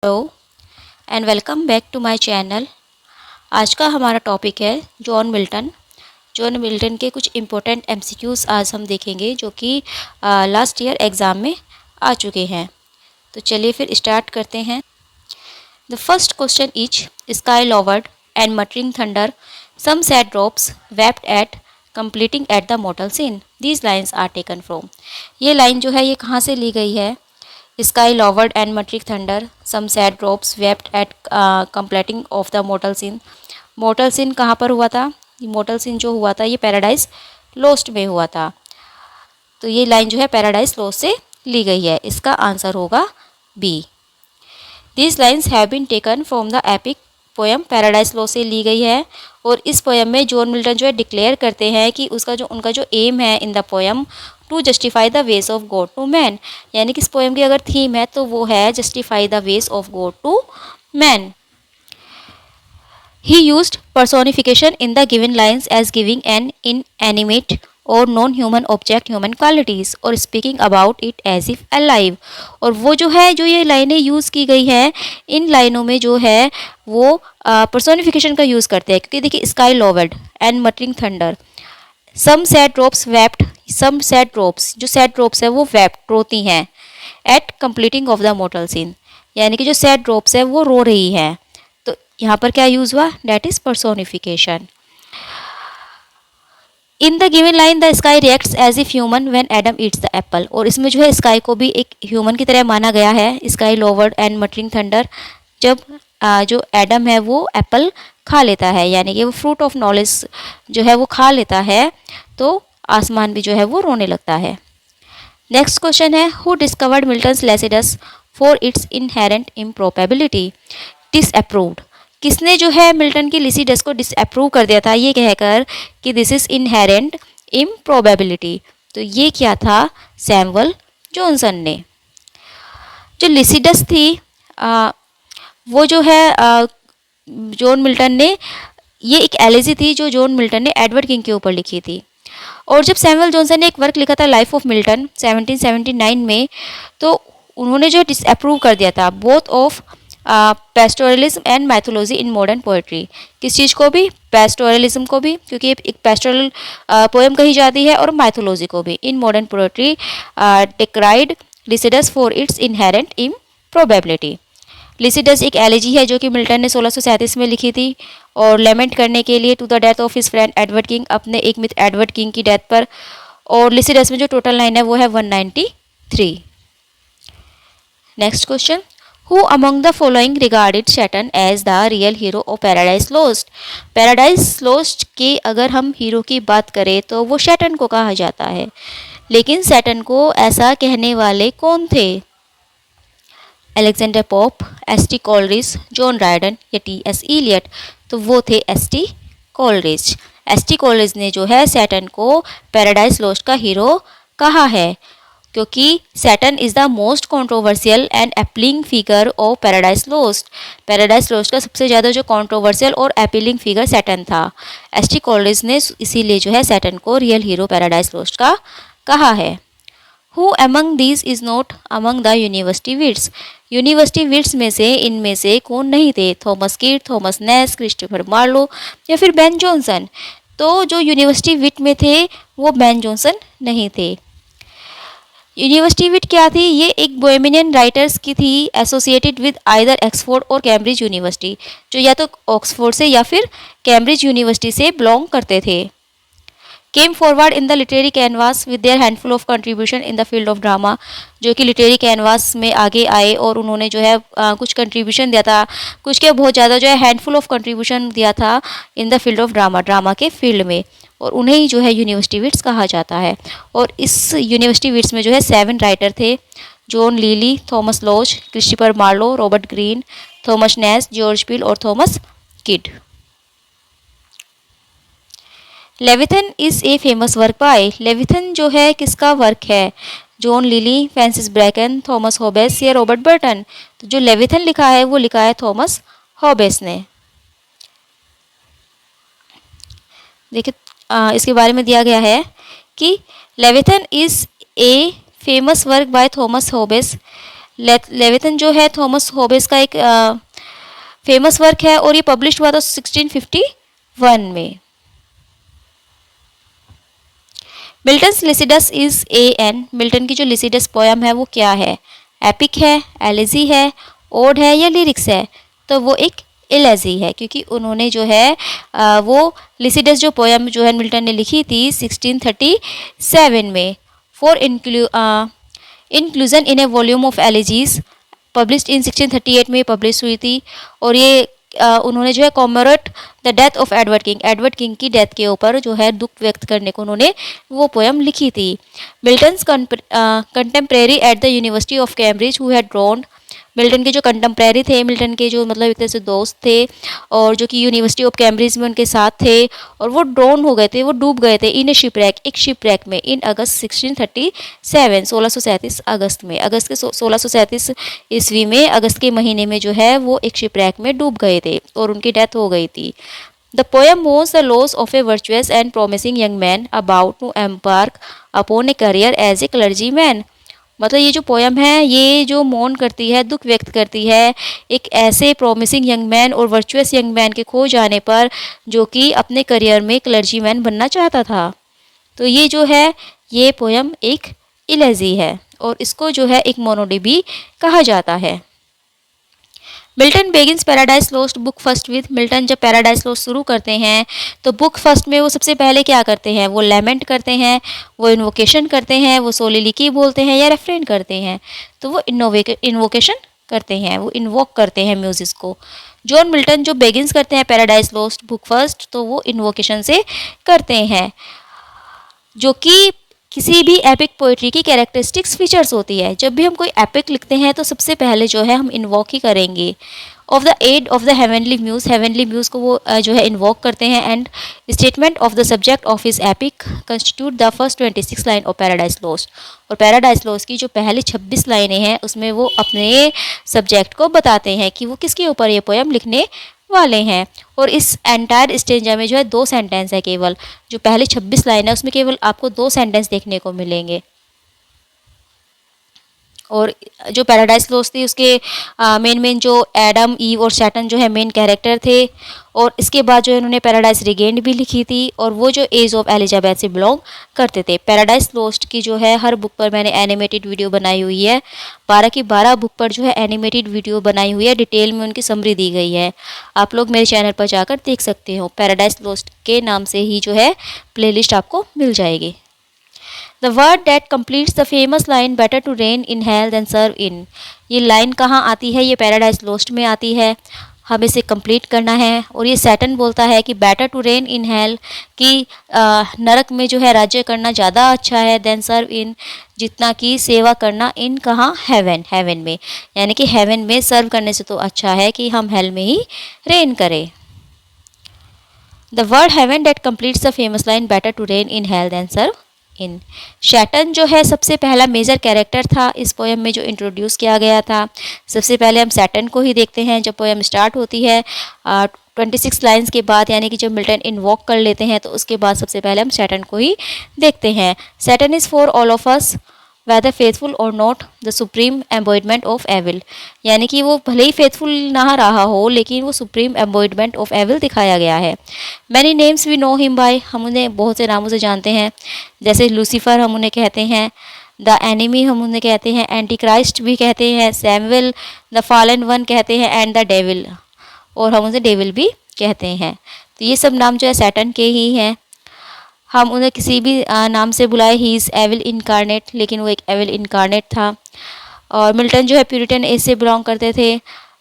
Hello and welcome back to my channel. आज का हमारा टॉपिक है जॉन मिल्टन। जॉन मिल्टन के कुछ इम्पोर्टेंट एमसीक्यूज़ आज हम देखेंगे जो कि लास्ट ईयर एग्ज़ाम में आ चुके हैं। तो चलिए फिर स्टार्ट करते हैं। The first question is sky lowered and muttering thunder some sad drops wept at completing at the mortal scene these lines are taken from. ये लाइन जो है ये कहाँ से ली गई है? Sky lowered and metric thunder, some sad drops wept at completing of the mortal sin। mortal sin कहाँ पर हुआ था? mortal sin जो हुआ था ये पैराडाइज लोस्ट में हुआ था। तो ये लाइन जो है पैराडाइज लोस्ट से ली गई है। इसका आंसर होगा B. These lines have been taken from the epic poem Paradise Lost से ली गई है। और इस पोएम में जॉन मिल्टन जो है डिक्लेयर करते हैं कि उनका जो एम है in the poem to justify the ways of God to man. यानी कि इस पोएम की अगर थीम है तो वो है justify the ways of God to man. He used personification in the given lines as giving an inanimate और non human object human qualities और speaking about it as if alive. और वो जो है जो ये लाइनें यूज़ की गई हैं इन लाइनों में जो है वो पर्सोनिफिकेशन का यूज़ करते हैं। क्योंकि देखिए sky lowered and muttering thunder some sad drops wept, some sad drops जो सैड ड्रॉप्स है वो वेप्ट रोती हैं at completing of the mortal scene. यानी कि जो सैड ड्रॉप्स है वो रो रही हैं। तो यहाँ पर क्या यूज़ हुआ? That is personification. In the given line the sky reacts as if human when Adam eats the apple. और इसमें जो है स्काई को भी एक ह्यूमन की तरह माना गया है। Sky lowered and muttering thunder जब जो एडम है वो एप्पल खा लेता है, यानी कि वो फ्रूट ऑफ नॉलेज जो है वो खा लेता है, तो आसमान भी जो है वो रोने लगता है। नेक्स्ट क्वेश्चन है who discovered Milton's Lycidas for its inherent improbability. Disapproved, किसने जो है मिल्टन की लिसिडस को डिसअप्रूव कर दिया था ये कहकर कि दिस इज इनहेरेंट इम्प्रोबेबिलिटी। तो ये क्या था? सैमुअल जॉनसन ने। जो लिसिडस थी वो जो है जॉन मिल्टन ने, ये एक एलेजी थी जो जॉन मिल्टन ने एडवर्ड किंग के ऊपर लिखी थी। और जब सैमुअल जॉनसन ने एक वर्क लिखा था लाइफ ऑफ मिल्टन 1779 में, तो उन्होंने जो डिसअप्रूव कर दिया था both of pastoralism and mythology in modern poetry. किस चीज़ को भी? पेस्टोरलिज्म को भी, क्योंकि एक पेस्टोरल पोएम कही जाती है, और मैथोलॉजी को भी। In modern poetry decried Lycidas for its inherent improbability. Lycidas एक एलेजी है जो कि मिल्टन ने 1637 में लिखी थी और लेमेंट करने के लिए to the death of his friend Edward King, अपने एक मित्र एडवर्ड किंग की डेथ पर। और लिसिडस में जो टोटल लाइन है वो है 193। Next question who among the following regarded Satan as the real hero of Paradise Lost. Paradise Lost के अगर हम हीरो की बात करें तो वो सैटर्न को कहा जाता है, लेकिन सैटर्न को ऐसा कहने वाले कौन थे? Alexander Pope, S T. Coleridge, John Dryden या टी.एस. इलियट। तो वो थे एस.टी. कोलरिज। एस.टी. कोलरिज ने जो है सैटर्न को पैराडाइज लॉस्ट का हीरो कहा है, क्योंकि Saturn is the most controversial and appealing figure of Paradise Lost. Paradise lost का सबसे ज़्यादा जो कंट्रोवर्शियल और अपीलिंग फिगर सैटर्न था। एस.टी. कोलरिज ने इसीलिए जो है सैटर्न को रियल हीरो पैराडाइज लॉस्ट का कहा है। Who among these is not among the university wits. University wits में से इनमें से कौन नहीं थे? Thomas Kyd, Thomas Nashe, Christopher Marlowe या फिर बेन जॉनसन। तो जो यूनिवर्सिटी विट में थे वो बेन जॉनसन नहीं थे। यूनिवर्सिटी विट क्या थी? ये एक बोहेमियन राइटर्स की थी एसोसिएटेड विद आइदर ऑक्सफोर्ड और कैम्ब्रिज यूनिवर्सिटी, जो या तो ऑक्सफोर्ड से या फिर कैम्ब्रिज यूनिवर्सिटी से बिलोंग करते थे। Came forward in the literary canvas with their handful of contribution in the field of drama. जो कि लिटरेरी कैनवास में आगे आए और उन्होंने जो है कुछ कंट्रीब्यूशन दिया था, कुछ के बहुत ज़्यादा जो है हैंडफुल ऑफ कंट्रीब्यूशन दिया था in the field of drama, drama के फील्ड में, और उन्हें ही जो है यूनिवर्सिटी विट्स कहा जाता है। और इस यूनिवर्सिटी विट्स में जो है 7 राइटर थे: John Lyly, Thomas Lodge, Christopher Marlowe, Robert Greene, Thomas Nashe, George Peele और Thomas Kyd. Leviathan is a famous work by. Leviathan जो है किसका वर्क है? John Lyly, Francis Bacon, Thomas Hobbes या रॉबर्ट बर्टन। तो जो लेविथन लिखा है वो लिखा है थॉमस हॉबेस ने। देखिए इसके बारे में दिया गया है कि Leviathan is a famous work by Thomas Hobbes Leviathan जो है थॉमस होबेस का एक फेमस वर्क है और ये पब्लिश हुआ था 1651 में। Milton's Lycidas is a an, Milton की जो लिसिडस पोयम है वो क्या है? एपिक है, एलेजी है, ओड है या लिरिक्स है? तो वो एक एलेजी है, क्योंकि उन्होंने जो है वो लिसिडस जो पोयम जो है मिल्टन ने लिखी थी 1637 में। For inclusion in A volume of elegies published in 1638 में पब्लिश हुई थी। और ये उन्होंने जो है कॉमरेट the death of Edward King की डेथ के ऊपर जो है दुख व्यक्त करने को उन्होंने वो पोयम लिखी थी। Milton's contemporary at the university of Cambridge who had drawn, Milton के जो कंटेम्प्रेरी थे, मिल्टन के जो मतलब एक तरह से दोस्त थे और जो कि यूनिवर्सिटी ऑफ कैम्ब्रिज में उनके साथ थे, और वो ड्रोन हो गए थे, वो डूब गए थे इन ए शिपरैक, एक शिपरैक में, इन अगस्त 1637 1637 अगस्त में, अगस्त के 1637 ईस्वी में अगस्त के महीने में जो है वो एक शिपरैक में डूब गए थे और उनकी डेथ हो गई थी। The poem mourns the loss of a virtuous and promising young man about to embark upon a career as a clergyman। मतलब ये जो पोयम है ये जो मौन करती है, दुख व्यक्त करती है एक ऐसे प्रॉमिसिंग यंग मैन और वर्चुअस यंग मैन के खो जाने पर, जो कि अपने करियर में क्लर्जी मैन बनना चाहता था। तो ये जो है ये पोयम एक इलेजी है और इसको जो है एक मोनोडी भी कहा जाता है। Milton Begins paradise lost book first with, Milton जब पैराडाइज लोस्ट शुरू करते हैं तो बुक फर्स्ट में वो सबसे पहले क्या करते हैं? वो लेमेंट करते हैं, वो इन्वोकेशन करते हैं, वो सोलिलिकी बोलते हैं या रेफरेन करते हैं। तो वो इन्वोकेशन करते हैं, वो इन्वोक करते हैं म्यूजिक को। जॉन मिल्टन जो बेगिंस करते हैं पैराडाइज लोस्ट बुक फर्स्ट, तो वो इन्वोकेशन से करते हैं, जो कि किसी भी एपिक पोइट्री की कैरेक्टरिस्टिक्स फीचर्स होती है। जब भी हम कोई एपिक लिखते हैं तो सबसे पहले जो है हम इन्वोक ही करेंगे। Of the aid of the heavenly muse को वो जो है इन्वोक करते हैं। And statement of the subject of his epic constitute the first 26 line of Paradise Lost, और पैराडाइज लॉस्ट की जो पहली 26 लाइनें हैं उसमें वो अपने सब्जेक्ट को बताते हैं कि वो किसके ऊपर ये पोयम लिखने वाले हैं। और इस एंटायर स्टेंजा में जो है 2 सेंटेंस है केवल, जो पहले 26 लाइन है उसमें केवल आपको 2 सेंटेंस देखने को मिलेंगे। और जो पैराडाइज लॉस्ट थी उसके मेन जो एडम, ईव और सैटर्न जो है मेन कैरेक्टर थे। और इसके बाद जो इन्होंने पैराडाइज रिगेन्ड भी लिखी थी और वो जो एज ऑफ एलिजाबेथ से बिलोंग करते थे। पैराडाइज लॉस्ट की जो है हर बुक पर मैंने एनिमेटेड वीडियो बनाई हुई है, 12 की 12 बुक पर जो है एनिमेटेड वीडियो बनाई हुई है, डिटेल में उनकी समरी दी गई है, आप लोग मेरे चैनल पर जाकर देख सकते हो। पैराडाइज लॉस्ट के नाम से ही जो है प्लेलिस्ट आपको मिल जाएगी। The word that completes the famous line better to reign in hell than serve in, ये लाइन कहाँ आती है? ये पैराडाइज लॉस्ट में आती है, हमें इसे कंप्लीट करना है। और ये सैटर्न बोलता है कि better to reign in hell, कि नरक में जो है राज्य करना ज़्यादा अच्छा है, देन सर्व इन, जितना कि सेवा करना इन कहाँ? हेवन में, यानी कि हेवन में सर्व करने से तो अच्छा है कि हम हेल में ही रेन करें। The word heaven that completes the famous line better to reign in hell than serve in. Satan जो है सबसे पहला मेजर कैरेक्टर था इस पोएम में जो इंट्रोड्यूस किया गया था। सबसे पहले हम सैटर्न को ही देखते हैं जब पोएम स्टार्ट होती है 26 लाइंस के बाद, यानी कि जब मिल्टन इन्वोक कर लेते हैं तो उसके बाद सबसे पहले हम सैटर्न को ही देखते हैं। Saturn is for all of us whether faithful or not the supreme embodiment of evil, यानी कि वो भले ही फेथफुल ना रहा हो लेकिन वो सुप्रीम एम्बॉयडमेंट ऑफ एविल दिखाया गया है। Many names we know him by, हम उन्हें बहुत से नामों से जानते हैं, जैसे लूसीफर हम उन्हें कहते हैं, द एनिमी हम उन्हें कहते हैं, एंटी क्राइस्ट भी कहते हैं, सैमुअल द फॉलन वन कहते हैं, एंड द डेविल, और हम उन्हें डेविल भी कहते हैं। तो ये सब नाम जो है सैटर्न के ही हैं। हम उन्हें किसी भी नाम से बुलाए, ही इज़ एविल इनकारनेट, लेकिन वो एक एविल इनकारनेट था। और मिल्टन जो है प्यूरिटन एज से बिलोंग करते थे।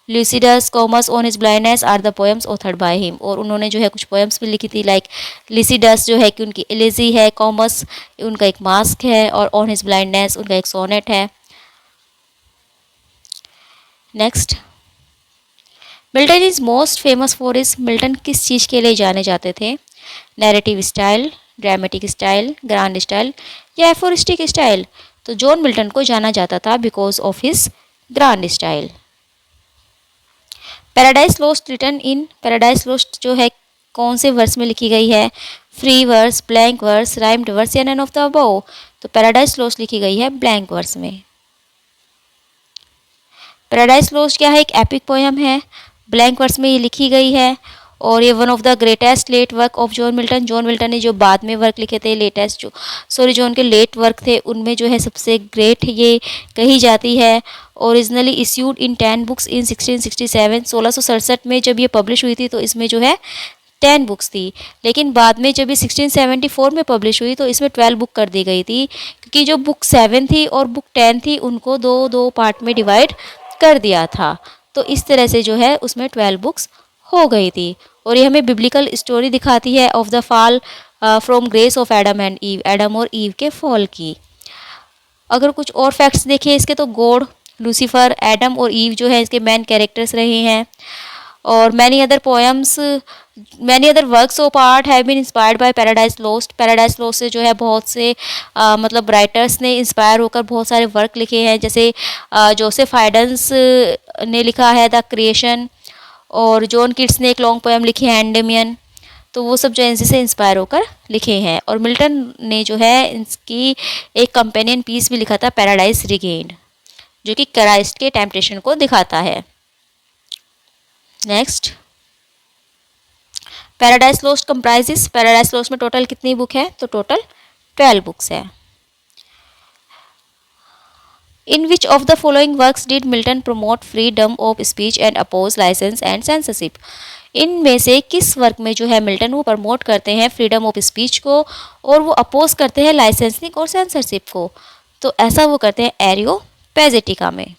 Lycidas, Comus on his blindness are the poems authored by him, और उन्होंने जो है कुछ पोएम्स भी लिखी थी, लाइक लिसिडस जो है कि उनकी एलेजी है, कॉमस उनका एक मास्क है, और ऑन हिज ब्लाइंडनेस उनका एक सोनेट है। Next, Milton is most famous for his, Milton किस चीज़ के लिए जाने जाते थे? Narrative style, dramatic style, grand style या एफोरिस्टिक स्टाइल? तो जॉन मिल्टन को जाना जाता था because of his grand style. Paradise Lost written in, Paradise Lost जो है कौन से वर्स में लिखी गई है? Free verse, blank verse, rhymed verse या नन ऑफ द अबव? तो पैराडाइज लॉस्ट लिखी गई है ब्लैंक वर्स में। पैराडाइज लॉस्ट क्या है, एक एपिक पोएम है, ब्लैंक वर्स में ये लिखी गई है और ये one of the greatest late work of John Milton. John Milton ने जो बाद में वर्क लिखे थे, जो उनके लेट वर्क थे उनमें जो है सबसे ग्रेट ये कही जाती है। ओरिजिनली इश्यूड इन 10 बुक्स इन 1667, 1667 में जब ये पब्लिश हुई थी तो इसमें जो है 10 बुक्स थी, लेकिन बाद में जब ये 1674 में पब्लिश हुई तो इसमें 12 बुक कर दी गई थी, क्योंकि जो बुक 7 थी और बुक 10 थी उनको दो दो पार्ट में डिवाइड कर दिया था। तो इस तरह से जो है उसमें 12 बुक्स हो गई थी। और ये हमें बिब्लिकल स्टोरी दिखाती है of the fall from grace of Adam and Eve, Adam और ईव के फॉल की। अगर कुछ और फैक्ट्स देखें इसके तो गॉड, लूसीफर, एडम और ईव जो है इसके मेन कैरेक्टर्स रहे हैं। और many other works of art have been inspired by Paradise Lost. Paradise Lost से जो है बहुत से मतलब राइटर्स ने इंस्पायर होकर बहुत सारे वर्क लिखे हैं, जैसे जोसेफ हाइडेंस ने लिखा है द क्रिएशन, और जॉन किट्स ने एक लॉन्ग पोएम लिखी है एंडेमियन। तो वो सब जो है इनसे इंस्पायर होकर लिखे हैं। और मिल्टन ने जो है इसकी एक कंपेनियन पीस भी लिखा था, पैराडाइज रिगेन्ड, जो कि क्राइस्ट के टेम्पटेशन को दिखाता है। Next, paradise lost comprises. Paradise lost में टोटल कितनी बुक है, तो टोटल 12 बुक्स है। In which of the following works did Milton promote freedom of speech and oppose license and censorship? इनमें से किस वर्क में जो है मिल्टन वो प्रमोट करते हैं फ्रीडम ऑफ स्पीच को और वो अपोज करते हैं लाइसेंसिंग और सेंसरशिप को? तो ऐसा वो करते हैं एरियोपैजिटिका में।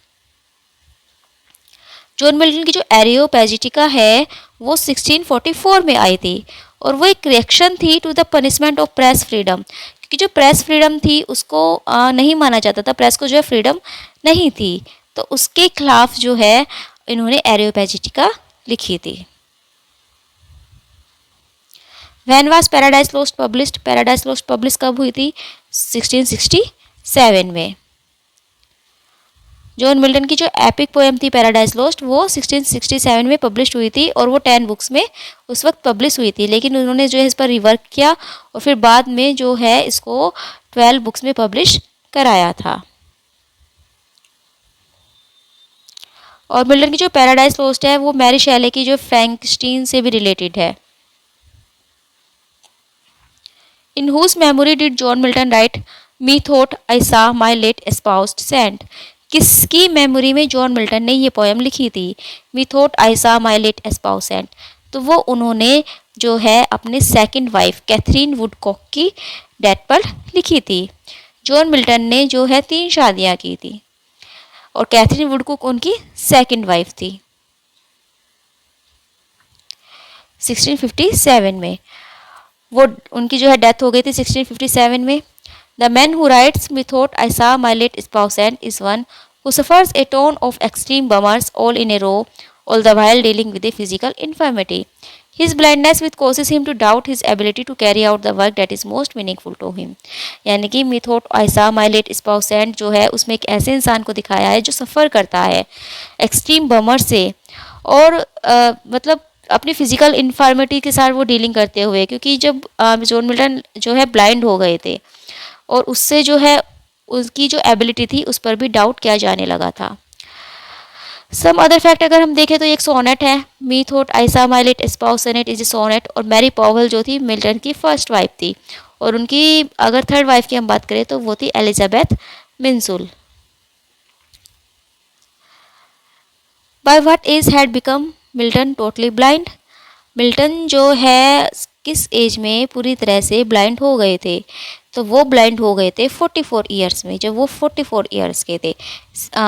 जॉन मिल्टन की जो एरियोपैजिटिका है वो 1644 में आई थी और वो एक रिएक्शन थी to the punishment of press freedom, क्योंकि जो प्रेस फ्रीडम थी उसको नहीं माना जाता था, प्रेस को जो है फ्रीडम नहीं थी, तो उसके खिलाफ जो है इन्होंने एरियोपैजिटिका लिखी थी। When was paradise lost published? Paradise lost publish कब हुई थी? 1667 में। जॉन मिल्टन की जो एपिक पोएम थी पैराडाइज लॉस्ट वो 1667 में पब्लिश हुई थी और वो 10 बुक्स में उस वक्त पब्लिश हुई थी, लेकिन उन्होंने जो है इस पर रिवर्क किया और फिर बाद में जो है इसको 12 बुक्स में पब्लिश कराया था। और मिल्टन की जो पैराडाइज लॉस्ट है वो मैरी शैले की जो फ्रैंकस्टीन से भी रिलेटेड है। In whose memory did John Milton write me thought I saw my late espoused saint? किसकी मेमोरी में जॉन मिल्टन ने ये पोएम लिखी थी, मी thought I saw my late espoused Saint? तो वो उन्होंने जो है अपने सेकंड वाइफ कैथरीन वुडकॉक की डेथ पर लिखी थी। जॉन मिल्टन ने जो है 3 शादियां की थी और कैथरीन वुडकॉक उनकी सेकंड वाइफ थी। 1657 में वो उनकी जो है डेथ हो गई थी 1657 में। The man who writes me thought I saw my late spouse and is one who suffers a ton of extreme bummers all in a row, all the while dealing with a physical infirmity. His blindness which causes him to doubt his ability to carry out the work that is most meaningful to him. यानी कि me thought I saw my late spouse and जो है उसमें एक ऐसे इंसान को दिखाया है जो सफ़र करता है एक्सट्रीम बमर से और मतलब अपनी फिजिकल इन्फॉर्मिटी के साथ वो डीलिंग करते हुए, क्योंकि जब जॉन मिल्टन जो है ब्लाइंड हो गए थे और उससे जो है उसकी जो एबिलिटी थी उस पर भी डाउट किया जाने लगा था। सम अदर फैक्ट अगर हम देखें तो एक सोनेट है, मी thought I saw my late spouse sonnet is a sonnet. और मैरी पॉवल जो थी मिल्टन की फर्स्ट वाइफ थी और उनकी अगर थर्ड वाइफ की हम बात करें तो वो थी Elizabeth Minshull. By what age had become Milton totally blind? Milton जो है किस एज में पूरी तरह से ब्लाइंड हो गए थे? तो वो ब्लाइंड हो गए थे 44 ईयर्स में, जब वो 44 ईयर्स के थे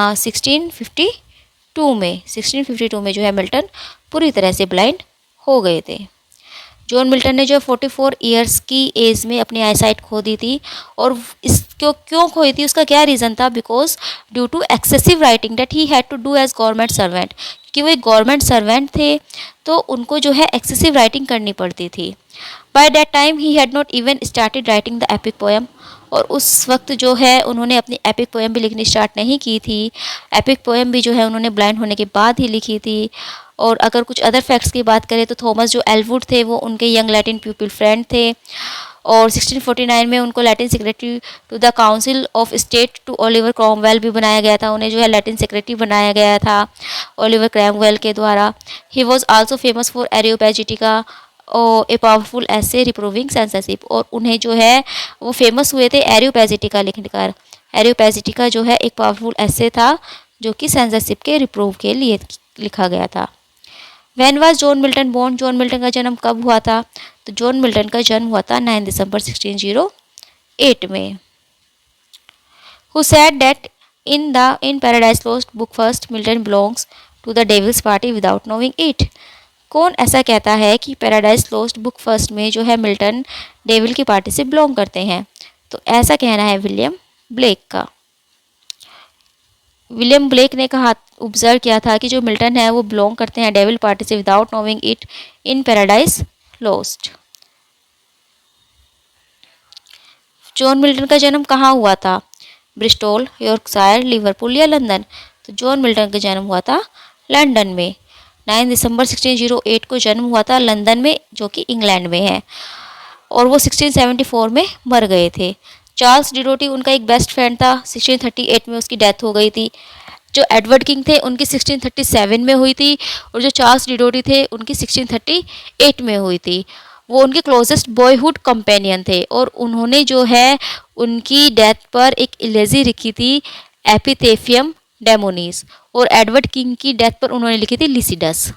1652 में जो है मिल्टन पूरी तरह से ब्लाइंड हो गए थे। जॉन मिल्टन ने जो 44 ईयर्स की एज में अपनी आईसाइट खो दी थी और इसको क्यों खोई थी, उसका क्या रीज़न था? Because due to excessive writing that he had to do as government servant, क्योंकि वो एक गवर्नमेंट सर्वेंट थे तो उनको जो है एक्सेसिव राइटिंग करनी पड़ती थी। By that time he had not even started writing the epic poem, और उस वक्त जो है उन्होंने अपनी एपिक पोएम भी लिखनी स्टार्ट नहीं की थी। एपिक पोएम भी जो है उन्होंने ब्लाइंड होने के बाद ही लिखी थी। और अगर कुछ अदर फैक्ट्स की बात करें तो थॉमस जो एलवुड थे वो उनके यंग लैटिन प्यूपिल फ्रेंड थे और 1649 में उनको Latin secretary to the council of state to Oliver Cromwell भी बनाया गया था, उन्हें जो है लैटिन सेक्रेटरी बनाया गया था ओलिवर क्रॉमवेल के द्वारा। He was also famous for Areopagitica a powerful essay reproving censorship, और उन्हें जो है वो फेमस हुए थे एरियोपैजिटिका लिखने कर। एरियोपैजिटिका जो है एक पावरफुल ऐसे था जो कि सेंसरशिप के रिप्रूव के लिए लिखा गया था। When was John Milton born, John Milton का जन्म कब हुआ था? तो जॉन मिल्टन का जन्म हुआ था 9 दिसंबर 1608 में। Who said that in Paradise Lost book first Milton belongs to the devil's party without knowing it? कौन ऐसा कहता है कि पैराडाइज लॉस्ट बुक फर्स्ट में जो है मिल्टन डेविल की पार्टी से बिलोंग करते हैं? तो ऐसा कहना है विलियम ब्लेक का। विलियम ब्लेक ने कहा, ऑब्जर्व किया था कि जो मिल्टन है वो बिलोंग करते हैं डेविल पार्टी से without knowing it in Paradise lost. John Milton का जन्म कहाँ हुआ था? ब्रिस्टोल, यॉर्कशायर, लिवरपूल या लंदन? तो जॉन मिल्टन का जन्म हुआ था लंदन में। 9 दिसंबर 1608 को जन्म हुआ था लंदन में, जो कि इंग्लैंड में है, और वो 1674 में मर गए थे। चार्ल्स डिडोटी उनका एक बेस्ट फ्रेंड था, 1638 में उसकी डेथ हो गई थी। जो एडवर्ड किंग थे उनकी 1637 में हुई थी, और जो चार्ल्स डिडोटी थे उनकी 1638 में हुई थी। वो उनके क्लोजेस्ट बॉयहुड कंपेनियन थे, और उन्होंने जो है उनकी डेथ पर एक इलेजी लिखी थी एपिथेफियम डेमोनिस, और एडवर्ड किंग की डेथ पर उन्होंने लिखी थी Lycidas.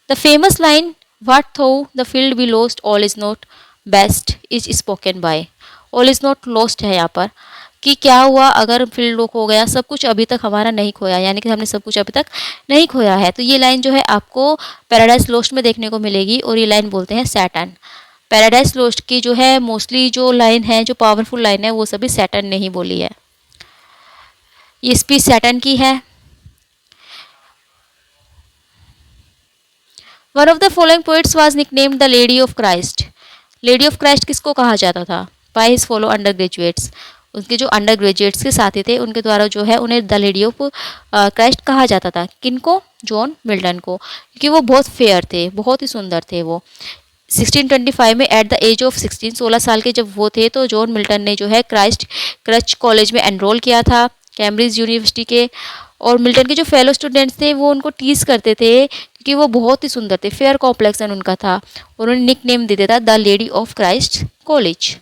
The famous line what though the field be lost all is not best is spoken by. All is not lost है यहाँ पर, कि क्या हुआ अगर फील्ड खो गया, सब कुछ अभी तक हमारा नहीं खोया, यानी कि हमने सब कुछ अभी तक नहीं खोया है। तो ये लाइन जो है आपको पैराडाइज लॉस्ट में देखने को मिलेगी, और ये लाइन बोलते हैं सैटर्न। पैराडाइज लॉस्ट की जो है मोस्टली जो लाइन है, जो पावरफुल लाइन है, वो सभी सैटर्न ने ही बोली है। ये स्पीच सैटर्न की है। One of the following poets was nicknamed the lady of Christ. Lady of Christ किसको कहा जाता था? By his fellow undergraduates. उनके जो अंडर ग्रेजुएट्स के साथी थे उनके द्वारा जो है उन्हें द लेडी ऑफ क्राइस्ट कहा जाता था। किनको? जॉन मिल्टन को, क्योंकि वो बहुत फेयर थे, बहुत ही सुंदर थे वो। 1625 में एट द एज ऑफ 16 साल के जब वो थे, तो जॉन मिल्टन ने जो है क्राइस्ट क्रच कॉलेज में एनरोल किया था, कैम्ब्रिज यूनिवर्सिटी के। और मिल्टन के जो फेलो स्टूडेंट्स थे वो उनको टीज करते थे क्योंकि वो बहुत ही सुंदर थे, फेयर कॉम्प्लेक्सन उनका था। उन्होंने निक नेम दे दिया था the lady of Christ college.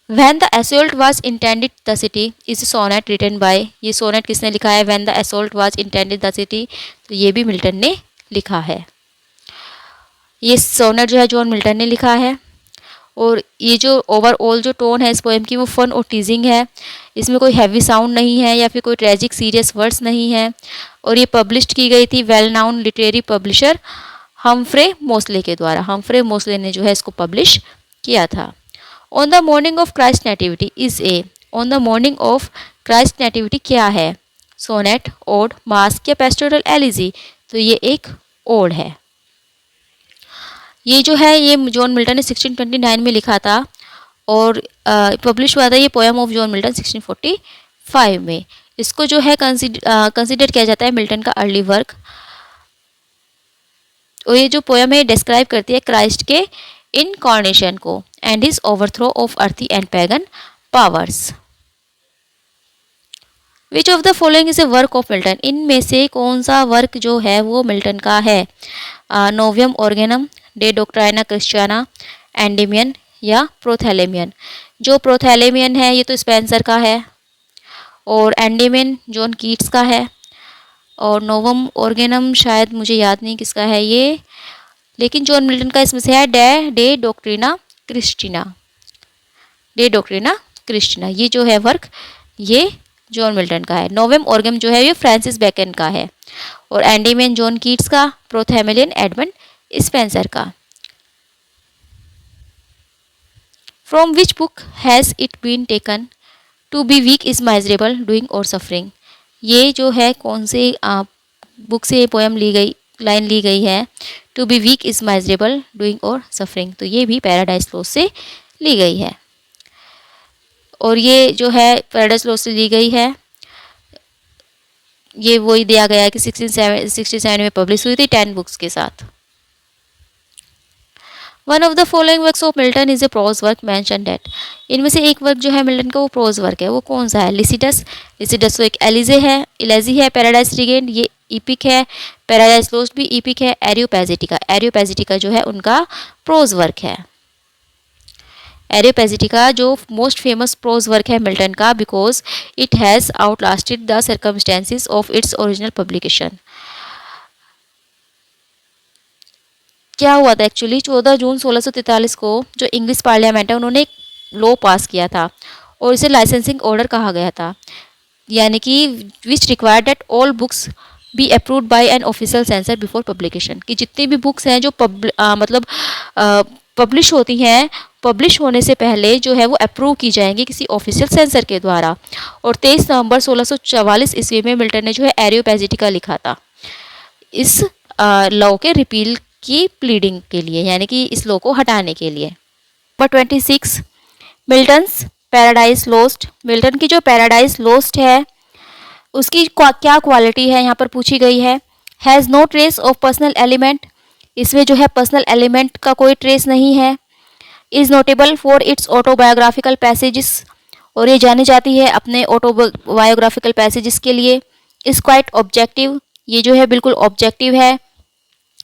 When the assault was intended the city is a sonnet written by, ये सोनेट किसने लिखा है? When the assault was intended the city, तो ये भी मिल्टन ने लिखा है। ये सोनेट जो है जॉन मिल्टन ने लिखा है। और ये जो ओवरऑल जो टोन है इस पोएम की वो फन और टीजिंग है, इसमें कोई हैवी साउंड नहीं है या फिर कोई ट्रेजिक सीरियस वर्ड्स नहीं है। और ये पब्लिश की गई थी well known literary publisher Humphrey Moseley के द्वारा। हम्फ्रे मोस्ले ने जो है इसको पब्लिश किया था। On the morning of Christ nativity is a, on the morning of Christ nativity क्या है? सोनेट, ओड, मास्क या पेस्टोरल एलिजी? तो ये एक ओड है। ये जो है ये जॉन मिल्टन ने 1629 में लिखा था, और पब्लिश हुआ था ये पोएम ऑफ जॉन मिल्टन 1645 में। इसको जो है कंसिडर किया जाता है मिल्टन का अर्ली वर्क। और ये जो पोएम है डिस्क्राइब करती है क्राइस्ट के इनकॉर्नेशन को एंड हिज ओवरथ्रो ऑफ अर्थी and pagan powers. Which of the following is A work of Milton? इनमें से कौन सा वर्क जो है वो मिल्टन का है? नोवियम ऑर्गेनम, डे डॉक्ट्राइना क्रिस्टियाना, एंडेमियन या प्रोथैलेमियन? जो प्रोथैलेमियन है ये तो स्पेंसर का है, और एंडेमियन जॉन कीट्स का है, और नोवम ऑर्गेनम शायद मुझे याद नहीं किसका है ये, लेकिन जॉन मिल्टन का इसमें से है डे डॉक्ट्रिना क्रिस्टिना। डे डॉक्ट्रिना क्रिस्टिना ये जो है वर्क ये जॉन मिल्टन का है। नोवेम ऑर्गेम जो है ये फ्रांसिस बेकन का है, और एंडेमियन जॉन कीट्स का, प्रोथैमेलियन एडमंड स्पेंसर का। From which book has it been taken? To be weak is miserable, doing और सफरिंग? ये जो है कौन से बुक से ये पोएम ली गई, लाइन ली गई है? To be weak is miserable, doing और सफरिंग। तो ये भी पैराडाइज लॉस्ट से ली गई है, और ये जो है पैराडाइज लॉस्ट से ली गई है। ये वही दिया गया है कि 67 में पब्लिश हुई थी 10 बुक्स के साथ। One of the following works of Milton is a prose work mention that. इनमें से एक वर्क जो है मिल्टन का वो प्रोज वर्क है, वो कौन सा है? लिसिडस। लिसिडस तो एक एलिजे है, इलेजी है। पैराडाइज रिगेंड ये इपिक है। पैराडाइज लोस्ट भी इपिक है। एरियोपैजिटिका, एरियोपैजिटिका जो है उनका प्रोज वर्क है। एरियोपैजिटिका जो मोस्ट फेमस प्रोज वर्क है मिल्टन का, because it has outlasted the circumstances of its original publication. क्या हुआ था एक्चुअली, 14 जून 1643 को जो इंग्लिश पार्लियामेंट है उन्होंने एक लॉ पास किया था और इसे लाइसेंसिंग ऑर्डर कहा गया था, यानी कि which required that all books be approved by an official sensor before publication, कि जितनी भी बुक्स हैं जो पब्लिश होती हैं, पब्लिश होने से पहले जो है वो अप्रूव की जाएंगी किसी ऑफिशियल सेंसर के द्वारा। और 23 नवंबर 1644 ईस्वी में मिल्टन ने जो है एरियोपैजिटिका लिखा था इस लॉ के रिपील की प्लीडिंग के लिए, यानी कि इस लॉ को हटाने के लिए। Number 26 Milton's Paradise lost. Milton की जो पैराडाइज लोस्ट है उसकी क्या क्वालिटी है यहाँ पर पूछी गई है। Has no trace of personal element, इसमें जो है पर्सनल एलिमेंट का कोई ट्रेस नहीं है। Is notable for its autobiographical passages, और ये जानी जाती है अपने ऑटोबायोग्राफिकल पैसेजेस के लिए। इज़ क्वाइट ऑब्जेक्टिव, ये जो है बिल्कुल ऑब्जेक्टिव है।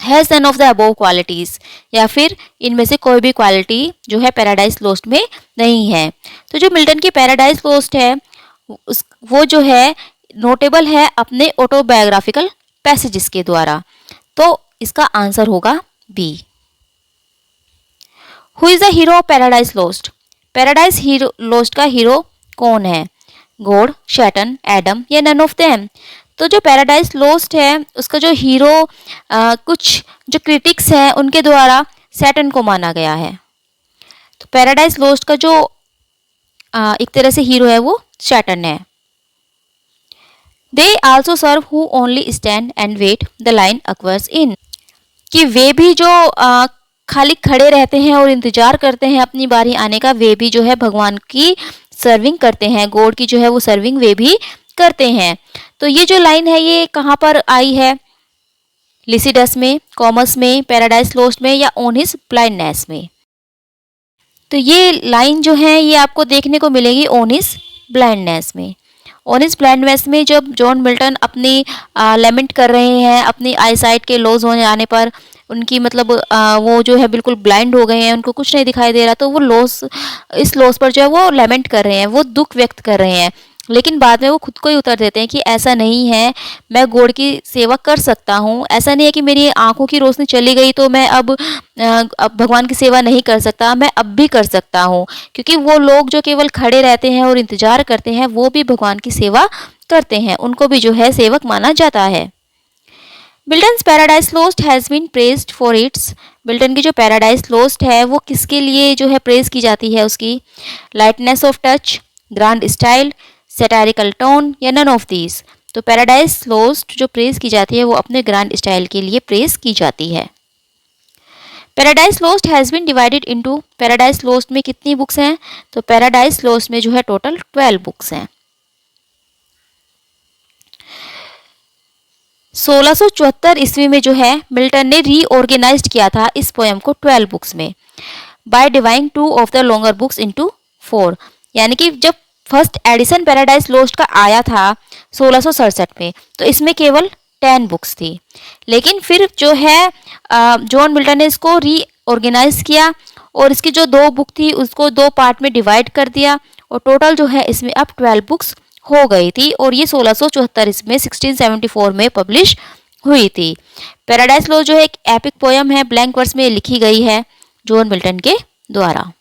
Has none of the above qualities, या फिर इनमें से कोई भी क्वालिटी जो है पैराडाइज लोस्ट में नहीं है। तो जो मिल्टन की पैराडाइज लोस्ट है वो जो है नोटेबल है अपने ऑटोबायोग्राफिकल पैसेजेस के द्वारा। तो इसका आंसर होगा B. Who is the hero of Paradise Lost. Paradise Lost का हीरो कौन है? गॉड, शैटन, एडम या नन ऑफ देम। तो जो पैराडाइज लोस्ट है उसका जो हीरो कुछ जो क्रिटिक्स हैं उनके द्वारा सैटर्न को माना गया है। तो पैराडाइज लोस्ट का जो एक तरह से हीरो है वो सैटर्न है। They also serve who only stand and wait the line occurs in, कि वे भी जो खाली खड़े रहते हैं और इंतजार करते हैं अपनी बारी आने का, वे भी जो है भगवान की सर्विंग करते हैं, गॉड की जो है वो सर्विंग वे भी करते हैं। तो ये जो लाइन है ये कहाँ पर आई है? लिसिडस में, कॉमस में, पैराडाइज लोस्ट में या ऑन हिज ब्लाइंडनेस में। तो ये लाइन जो है ये आपको देखने को मिलेगी ऑन हिज ब्लाइंडनेस में। ऑन हिज ब्लाइंडनेस में जब जॉन मिल्टन अपनी लेमेंट कर रहे हैं अपनी आईसाइट के लॉस हो जाने पर, उनकी मतलब वो जो है बिल्कुल ब्लाइंड हो गए हैं, उनको कुछ नहीं दिखाई दे रहा, तो वो लॉस, इस लॉस पर जो है वो लेमेंट कर रहे हैं, वो दुख व्यक्त कर रहे हैं। लेकिन बाद में वो खुद को ही उतर देते हैं कि ऐसा नहीं है, मैं गॉड की सेवा कर सकता हूँ। ऐसा नहीं है कि मेरी आंखों की रोशनी चली गई तो मैं अब भगवान की सेवा नहीं कर सकता, मैं अब भी कर सकता हूँ। क्योंकि वो लोग जो केवल खड़े रहते हैं और इंतजार करते हैं वो भी भगवान की सेवा करते हैं, उनको भी जो है सेवक माना जाता है। Milton's Paradise Lost has been praised for its. Milton की जो पैराडाइज लोस्ट है वो किसके लिए जो है प्रेज की जाती है? उसकी lightness of touch, grand style, satirical tone or none of these. तो पैराडाइज लोस्ट जो प्रेज की जाती है वो अपने ग्रांड स्टाइल के लिए प्रेज की जाती है। Paradise Lost has been divided into, Paradise Lost में कितनी बुक्स हैं? तो पैराडाइज लोस्ट में जो है टोटल 12 बुक्स हैं। 1674 ईस्वी में जो है मिल्टन ने रीऑर्गेनाइज्ड किया था इस पोएम को 12 बुक्स में, by dividing 2 of the longer books into 4। यानी कि जब फर्स्ट एडिशन पैराडाइज लोस्ट का आया था 1667 में तो इसमें केवल 10 बुक्स थी, लेकिन फिर जो है जॉन मिल्टन ने इसको रीऑर्गेनाइज किया और इसकी जो 2 बुक थी उसको 2 पार्ट में डिवाइड कर दिया और टोटल जो है इसमें अब 12 बुक्स हो गई थी और ये 1674 इसमें 1674 में पब्लिश हुई थी। पैराडाइज लोस्ट जो है एक एपिक पोयम है, ब्लैंक वर्स में लिखी गई है जॉन मिल्टन के द्वारा।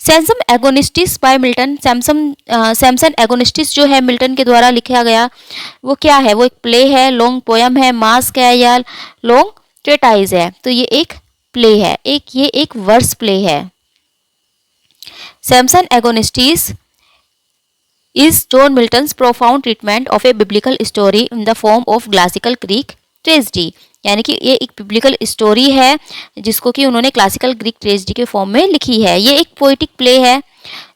Samson Agonistes by Milton. Samson Agonistes जो है मिल्टन के द्वारा लिखा गया वो क्या है? वो एक प्ले है, लॉन्ग पोयम है, मास्क है या लॉन्ग ट्रेटाइज है? तो ये एक प्ले है, ये एक वर्स प्ले है। Samson एगोनिस्टिस is John Milton's profound treatment of a biblical story in the form of classical Greek tragedy। यानी कि ये एक बिब्लिकल स्टोरी है जिसको कि उन्होंने क्लासिकल ग्रीक ट्रेजेडी के फॉर्म में लिखी है। ये एक पोइटिक प्ले है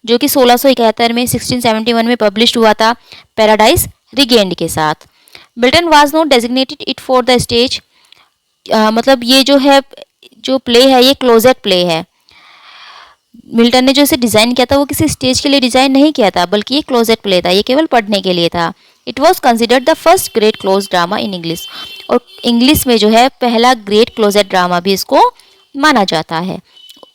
जो कि 1671 में 1671 में पब्लिश हुआ था पैराडाइज रिगेंड के साथ। Milton was not designated it for the stage. मतलब ये जो है जो प्ले है ये क्लोजेट प्ले है। मिल्टन ने जो इसे डिज़ाइन किया था वो किसी स्टेज के लिए डिज़ाइन नहीं किया था, बल्कि ये क्लोजेट प्ले था, ये केवल पढ़ने के लिए था। It was considered the first great close drama in English, और इंग्लिश में जो है पहला ग्रेट क्लोजेट ड्रामा भी इसको माना जाता है।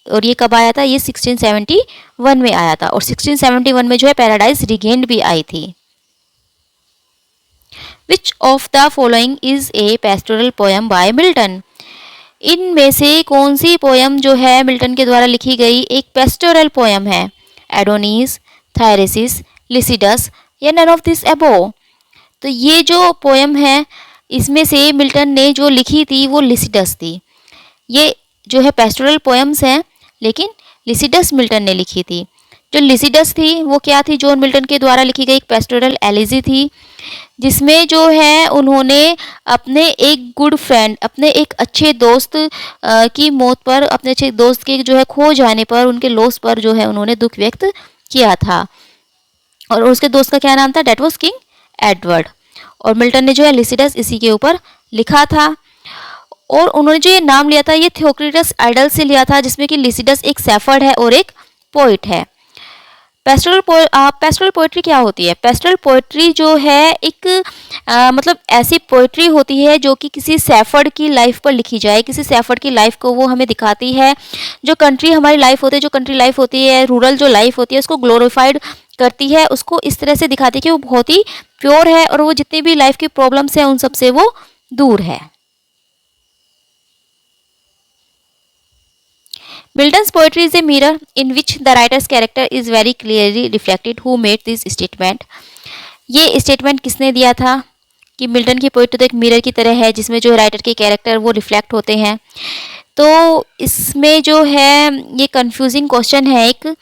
और ये कब आया था? ये 1671 में आया था, और 1671 में जो है पैराडाइज रिगेन्ड भी आई थी। Which of the following is A pastoral poem by Milton? इनमें से कौन सी पोयम जो है मिल्टन के द्वारा लिखी गई एक पेस्टोरल पोयम है? एडोनिस, थायरेसिस, लिसिडस या नन ऑफ दिस अबोव? तो ये जो पोयम है इसमें से मिल्टन ने जो लिखी थी वो लिसिडस थी। ये जो है पेस्टोरल पोयम्स हैं, लेकिन लिसिडस मिल्टन ने लिखी थी। जो लिसिडस थी वो क्या थी? जॉन मिल्टन के द्वारा लिखी गई एक पेस्टोरल एलिजी थी, जिसमें जो है उन्होंने अपने एक गुड फ्रेंड, अपने एक अच्छे दोस्त की मौत पर, अपने अच्छे दोस्त के जो है खो जाने पर, उनके लॉस पर जो है उन्होंने दुख व्यक्त किया था। और उसके दोस्त का क्या नाम था? That was King Edward. और मिल्टन ने जो है लिसिडस इसी के ऊपर लिखा था। और उन्होंने जो ये नाम लिया था ये थियोक्रिटस आइडल से लिया था, जिसमें कि लिसिडस एक शेफर्ड है और एक पोइट है। पेस्टोरल पोइट्री क्या होती है? पेस्टोरल पोइट्री जो है एक मतलब ऐसी पोइट्री होती है जो कि किसी शेफर्ड की लाइफ पर लिखी जाए, किसी शेफर्ड की लाइफ को वो हमें दिखाती है। जो कंट्री हमारी लाइफ होती है, जो कंट्री लाइफ होती है, रूरल जो लाइफ होती है, उसको ग्लोरीफाइड करती है, उसको इस तरह से दिखाती है कि वो बहुत ही प्योर है और वो जितनी भी लाइफ की प्रॉब्लम्स हैं उन सब से वो दूर है। Milton's poetry is a mirror in which the writer's character is very clearly reflected. Who made this statement? ये स्टेटमेंट किसने दिया था कि मिल्टन की पोइट्री तो एक मिरर की तरह है जिसमें जो राइटर के कैरेक्टर वो रिफ्लेक्ट होते हैं। तो इसमें जो है ये कंफ्यूजिंग क्वेश्चन है एक।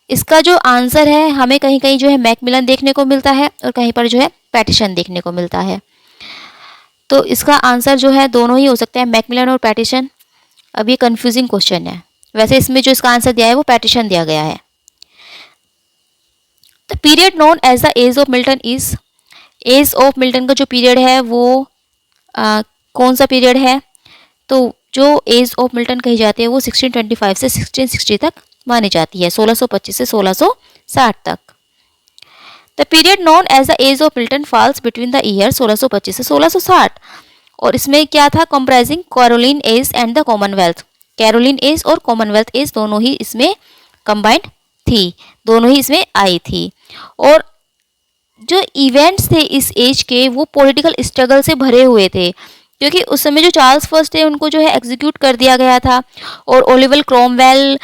इसका जो आंसर है हमें कहीं कहीं जो है मैकमिलन देखने को मिलता है और कहीं पर जो है पैटिसन देखने को मिलता है। तो इसका आंसर जो है दोनों ही हो सकते हैं, मैकमिलन और पैटिसन। अब ये कंफ्यूजिंग क्वेश्चन है। वैसे इसमें जो इसका आंसर दिया है वो पैटिसन दिया गया है। The period known as the age of Milton is, age of Milton का जो पीरियड है वो कौन सा पीरियड है? तो जो एज ऑफ मिल्टन कही जाती है वो 1625 से 1660 तक मानी जाती है, 1625 से 1660 तक। The period known as the age of Milton falls between the year 1625 से 1660। और इसमें क्या था? Comprising Caroline age and the Commonwealth. Caroline age और कॉमनवेल्थ एज दोनों ही इसमें कंबाइंड थी, दोनों ही इसमें आई थी। और जो इवेंट्स थे इस एज के वो पॉलिटिकल स्ट्रगल से भरे हुए थे, क्योंकि उस समय जो चार्ल्स फर्स्ट थे उनको जो है एग्जीक्यूट कर दिया गया था और ओलिवर क्रोमवेल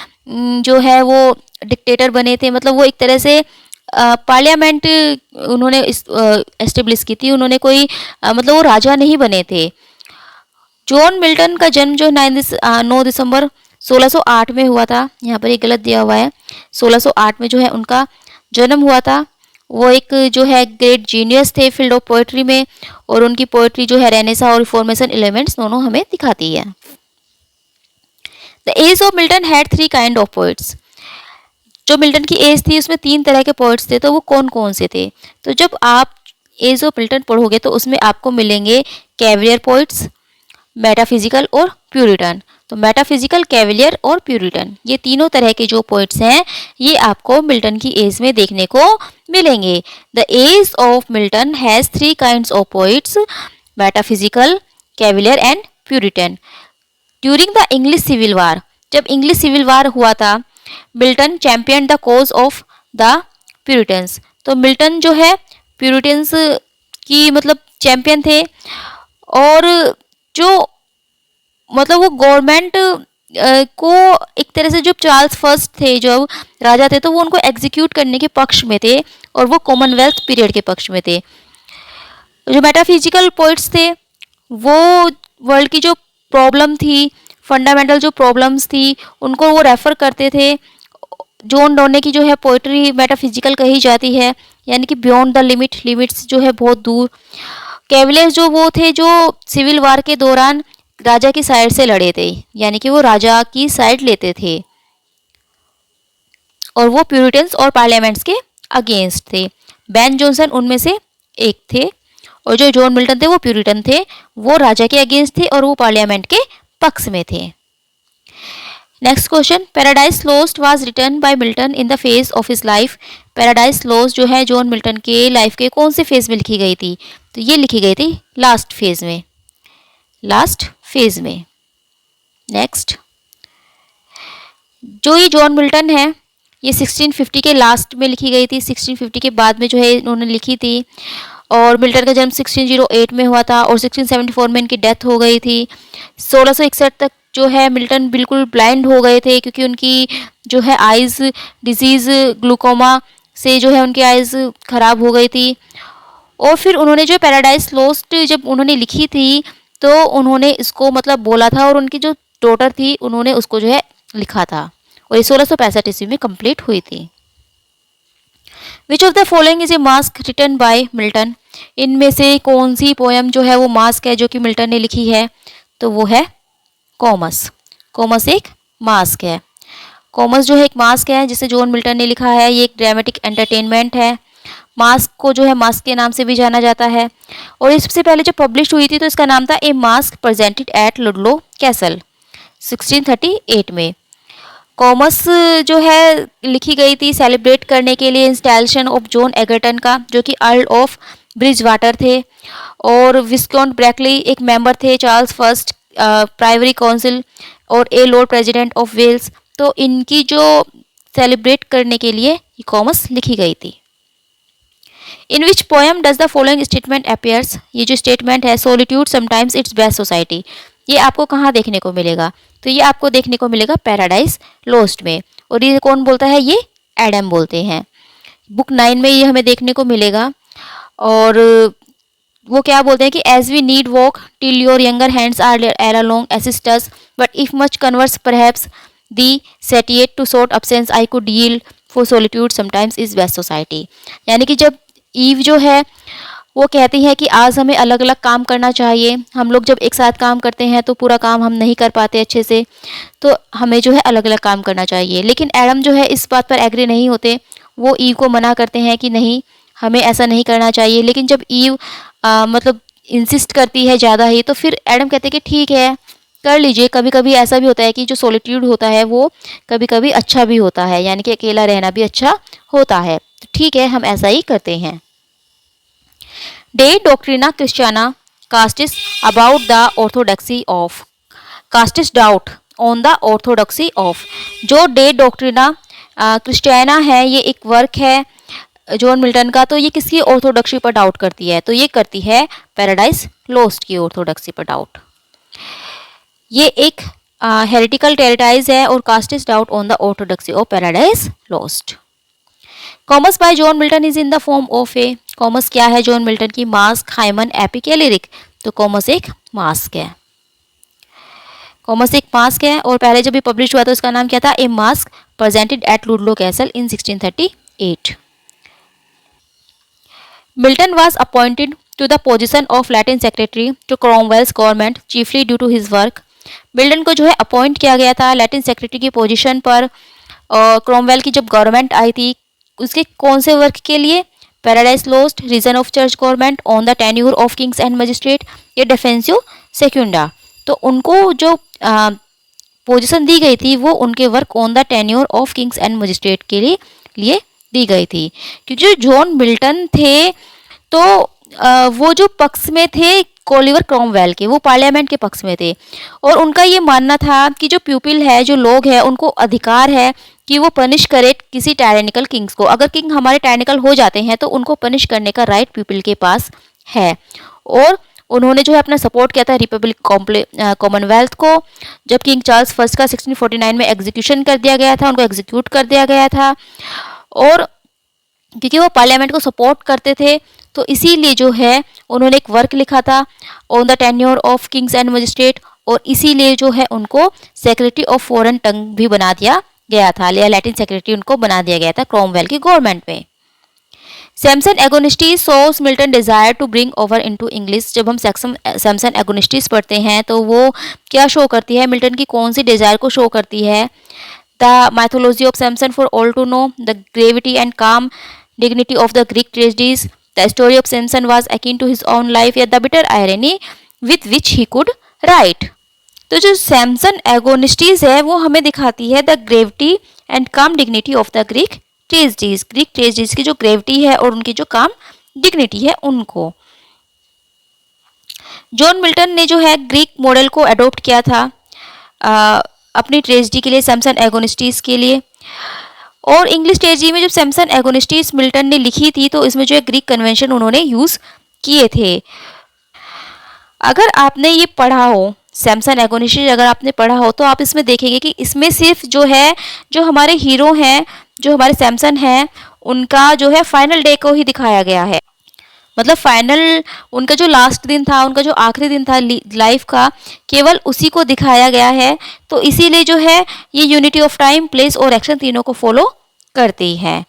जो है वो डिक्टेटर बने थे। मतलब वो एक तरह से पार्लियामेंट उन्होंने एस्टेब्लिश की थी, उन्होंने कोई मतलब वो राजा नहीं बने थे। जॉन मिल्टन का जन्म जो 9 दिसंबर 1608 में हुआ था। यहाँ पर एक गलत दिया हुआ है, 1608 में जो है उनका जन्म हुआ था। वो एक जो है ग्रेट जीनियस थे फील्ड ऑफ पोएट्री में, और उनकी पोएट्री जो है रेनेसा और रिफॉर्मेशन एलिमेंट्स दोनों हमें दिखाती है। The age of Milton had 3 kind of poets. जो मिल्टन की एज थी उसमें 3 तरह के पोइट्स थे, तो वो कौन कौन से थे? तो जब आप एज ऑफ मिल्टन पढ़ोगे तो उसमें आपको मिलेंगे कैविलियर पोइट्स, मेटाफिजिकल और प्यूरिटन। तो मेटाफिजिकल, कैविलियर और प्यूरिटन, ये तीनों तरह के जो पोइट्स हैं ये आपको मिल्टन की एज में देखने को मिलेंगे। The age of Milton has 3 kinds of poets, metaphysical, Cavalier and Puritan. During the English civil war, जब इंग्लिश सिविल वार हुआ था, Milton champion the cause of the Puritans. तो मिल्टन जो है प्यूरिटन्स की मतलब चैंपियन थे, और जो मतलब वो गवर्नमेंट को एक तरह से, जो चार्ल्स फर्स्ट थे जो राजा थे, तो वो उनको एग्जीक्यूट करने के पक्ष में थे और वो कॉमनवेल्थ पीरियड के पक्ष में थे। जो मेटाफिजिकल पोइट्स थे वो वर्ल्ड की जो प्रॉब्लम थी, फंडामेंटल जो प्रॉब्लम्स थी, उनको वो रेफर करते थे। जॉन डॉने की जो है पोइट्री मेटाफिजिकल कही जाती है, यानी कि बियॉन्ड द लिमिट, लिमिट्स जो है बहुत दूर। कैविलियर्स जो वो थे जो सिविल वार के दौरान राजा की साइड से लड़े थे, यानी कि वो राजा की साइड लेते थे, और वो प्यूरिटन्स और पार्लियामेंट्स के अगेंस्ट थे। बेन जॉनसन उनमें से एक थे, और जो जॉन मिल्टन थे वो प्यूरिटन थे, वो राजा के अगेंस्ट थे और वो पार्लियामेंट के पक्ष में थे। Next question, Paradise Lost was written by Milton in the phase of his life. Paradise Lost जो है जॉन मिल्टन के लाइफ के कौन से फेज में लिखी गई थी? तो ये लिखी गई थी लास्ट फेज में, लास्ट फेज में। नेक्स्ट, जो ये जॉन मिल्टन है ये 1650 के लास्ट में लिखी गई थी, 1650 के बाद में जो है इन्होंने लिखी थी। और मिल्टन का जन्म 1608 में हुआ था और 1674 में इनकी डेथ हो गई थी। 1661 तक जो है मिल्टन बिल्कुल ब्लाइंड हो गए थे क्योंकि उनकी जो है आइज़ डिजीज़ ग्लूकोमा से जो है उनकी आइज़ ख़राब हो गई थी। और फिर उन्होंने जो पैराडाइज लॉस्ट जब उन्होंने लिखी थी तो उन्होंने इसको मतलब बोला था और उनकी जो डॉटर थी उन्होंने उसको जो है लिखा था और ये 1665 ईस्वी में कंप्लीट हुई थी। Which of the following is a masque written by Milton? इनमें से कौन सी पोयम जो है वो मास्क है जो कि मिल्टन ने लिखी है? तो वो है कॉमस। कॉमस एक मास्क है। कॉमस जो है एक मास्क है जिसे जॉन मिल्टन ने लिखा है। ये एक ड्रामेटिक एंटरटेनमेंट है। मास्क को जो है मास्क के नाम से भी जाना जाता है और इससे पहले जब पब्लिश हुई थी तो इसका नाम था a masque presented at Ludlow Castle 1638 में। कॉमस जो है लिखी गई थी सेलिब्रेट करने के लिए इंस्टॉलेशन ऑफ जॉन एगरटन का, जो कि अर्ल ऑफ ब्रिजवाटर थे, और विस्काउंट ब्रैकली एक मेंबर थे, चार्ल्स फर्स्ट प्राइवरी काउंसिल और ए लॉर्ड प्रेसिडेंट ऑफ वेल्स। तो इनकी जो सेलिब्रेट करने के लिए ये कॉमस लिखी गई थी। In which poem does the following statement appears? ये जो स्टेटमेंट है, solitude sometimes it's best society, ये आपको कहाँ देखने को मिलेगा? तो ये आपको देखने को मिलेगा पैराडाइज लॉस्ट में। और ये कौन बोलता है? ये एडम बोलते हैं। बुक 9 में ये हमें देखने को मिलेगा। और वो क्या बोलते हैं कि as we need walk till your younger hands are along assist us but if much converse perhaps thee satiate to short absence I could yield for solitude sometimes is best society. यानी कि जब ewe जो है वो कहती है कि आज हमें अलग अलग काम करना चाहिए, हम लोग जब एक साथ काम करते हैं तो पूरा काम हम नहीं कर पाते अच्छे से, तो हमें जो है अलग अलग काम करना चाहिए। लेकिन एडम जो है इस बात पर एग्री नहीं होते, वो ईव को मना करते हैं कि नहीं, हमें ऐसा नहीं करना चाहिए। लेकिन जब ईव मतलब इंसिस्ट करती है ज़्यादा ही, तो फिर एडम कहते हैं कि ठीक है कर लीजिए। कभी कभी ऐसा भी होता है कि जो सोलिट्यूड होता है वो कभी कभी अच्छा भी होता है, यानी कि अकेला रहना भी अच्छा होता है, तो ठीक है हम ऐसा ही करते हैं। De Doctrina Christiana casts about the orthodoxy of casts doubt on the orthodoxy of। जो डे डॉक्ट्रिना क्रिस्टियाना है ये एक वर्क है जॉन मिल्टन का, तो ये किसकी ऑर्थोडॉक्सी पर डाउट करती है? तो ये करती है पैराडाइज लॉस्ट की ऑर्थोडॉक्सी पर डाउट। ये एक हेरिटिकल टेरिटाइज है और casts doubt on the orthodoxy of Paradise Lost. Comus by John Milton is in the form of a, Comus क्या है जॉन मिल्टन की? मास्क, हाइमन, एपिक या लिरिक? तो कॉमस एक मास्क है। कॉमस एक मास्क है और पहले जब ये पब्लिश हुआ था उसका नाम क्या था? A masque presented at Ludlow Castle in 1638। Milton was appointed to the position of Latin secretary to Cromwell's government chiefly due to his work. Milton को जो है अपॉइंट किया गया था लैटिन सेक्रेटरी की पोजीशन पर क्रॉमवेल की जब गवर्नमेंट आई थी, उसके कौन से वर्क के लिए? Paradise Lost, reason of church government, on the tenure of kings and magistrate, ये डिफेंसिव सेक्युंडा। तो उनको जो पोजीशन दी गई थी वो उनके work on the tenure of kings and magistrate के लिए दी गई थी। क्योंकि जो जॉन मिल्टन थे तो वो जो पक्ष में थे कोलिवर क्रॉमवेल के, वो पार्लियामेंट के पक्ष में थे और उनका ये मानना था कि जो पीपल है, जो लोग हैं, उनको अधिकार है कि वो पनिश करे किसी टायरेनिकल किंग्स को। अगर किंग हमारे टायरेनिकल हो जाते हैं तो उनको पनिश करने का राइट पीपल के पास है। और उन्होंने जो है अपना सपोर्ट किया था रिपब्लिक कॉमनवेल्थ को। जब किंग चार्ल्स फर्स्ट का 1649 में एग्जीक्यूशन कर दिया गया था, उनको एग्जीक्यूट कर दिया गया था, और क्योंकि वो पार्लियामेंट को सपोर्ट करते थे तो इसीलिए जो है उन्होंने एक वर्क लिखा था on the tenure of kings and magistrate, और इसीलिए जो है उनको सेक्रेटरी ऑफ फॉरेन टंग भी बना दिया गया था, लैटिन सेक्रेटरी उनको बना दिया गया था क्रॉमवेल की गवर्नमेंट में। Samson Agonistes shows Milton desire to bring over into English. जब हम सैमसन एगोनिस्टीज पढ़ते हैं तो वो क्या शो करती है? मिल्टन की कौन सी डिजायर को शो करती है? The mythology of Samson for all to know, the gravity and calm dignity of the Greek tragedies, the story of Samson was akin to his own life, या the bitter irony with which he could write. तो जो Samson Agonistes है वो हमें दिखाती है the gravity and calm dignity of the Greek tragedies की जो ग्रेविटी है और उनकी जो काम डिग्निटी है उनको। जॉन मिल्टन ने जो है ग्रीक मॉडल को अडॉप्ट किया था अपनी ट्रेजेडी के लिए, सैमसन एगोनिस्टीज के लिए। और इंग्लिश ट्रेजेडी में जब सैमसन एगोनिस्टीज मिल्टन ने लिखी थी तो इसमें जो है ग्रीक कन्वेंशन उन्होंने यूज़ किए थे। अगर आपने ये पढ़ा हो सैमसन एगोनिस्टीज, अगर आपने पढ़ा हो तो आप इसमें देखेंगे कि इसमें सिर्फ जो है जो हमारे हीरो हैं, जो हमारे सैमसन हैं, उनका जो है फाइनल डे को ही दिखाया गया है। मतलब फाइनल उनका जो लास्ट दिन था, उनका जो आखिरी दिन था लाइफ का, केवल उसी को दिखाया गया है। तो इसीलिए जो है ये यूनिटी ऑफ टाइम, प्लेस और एक्शन तीनों को फॉलो करती है।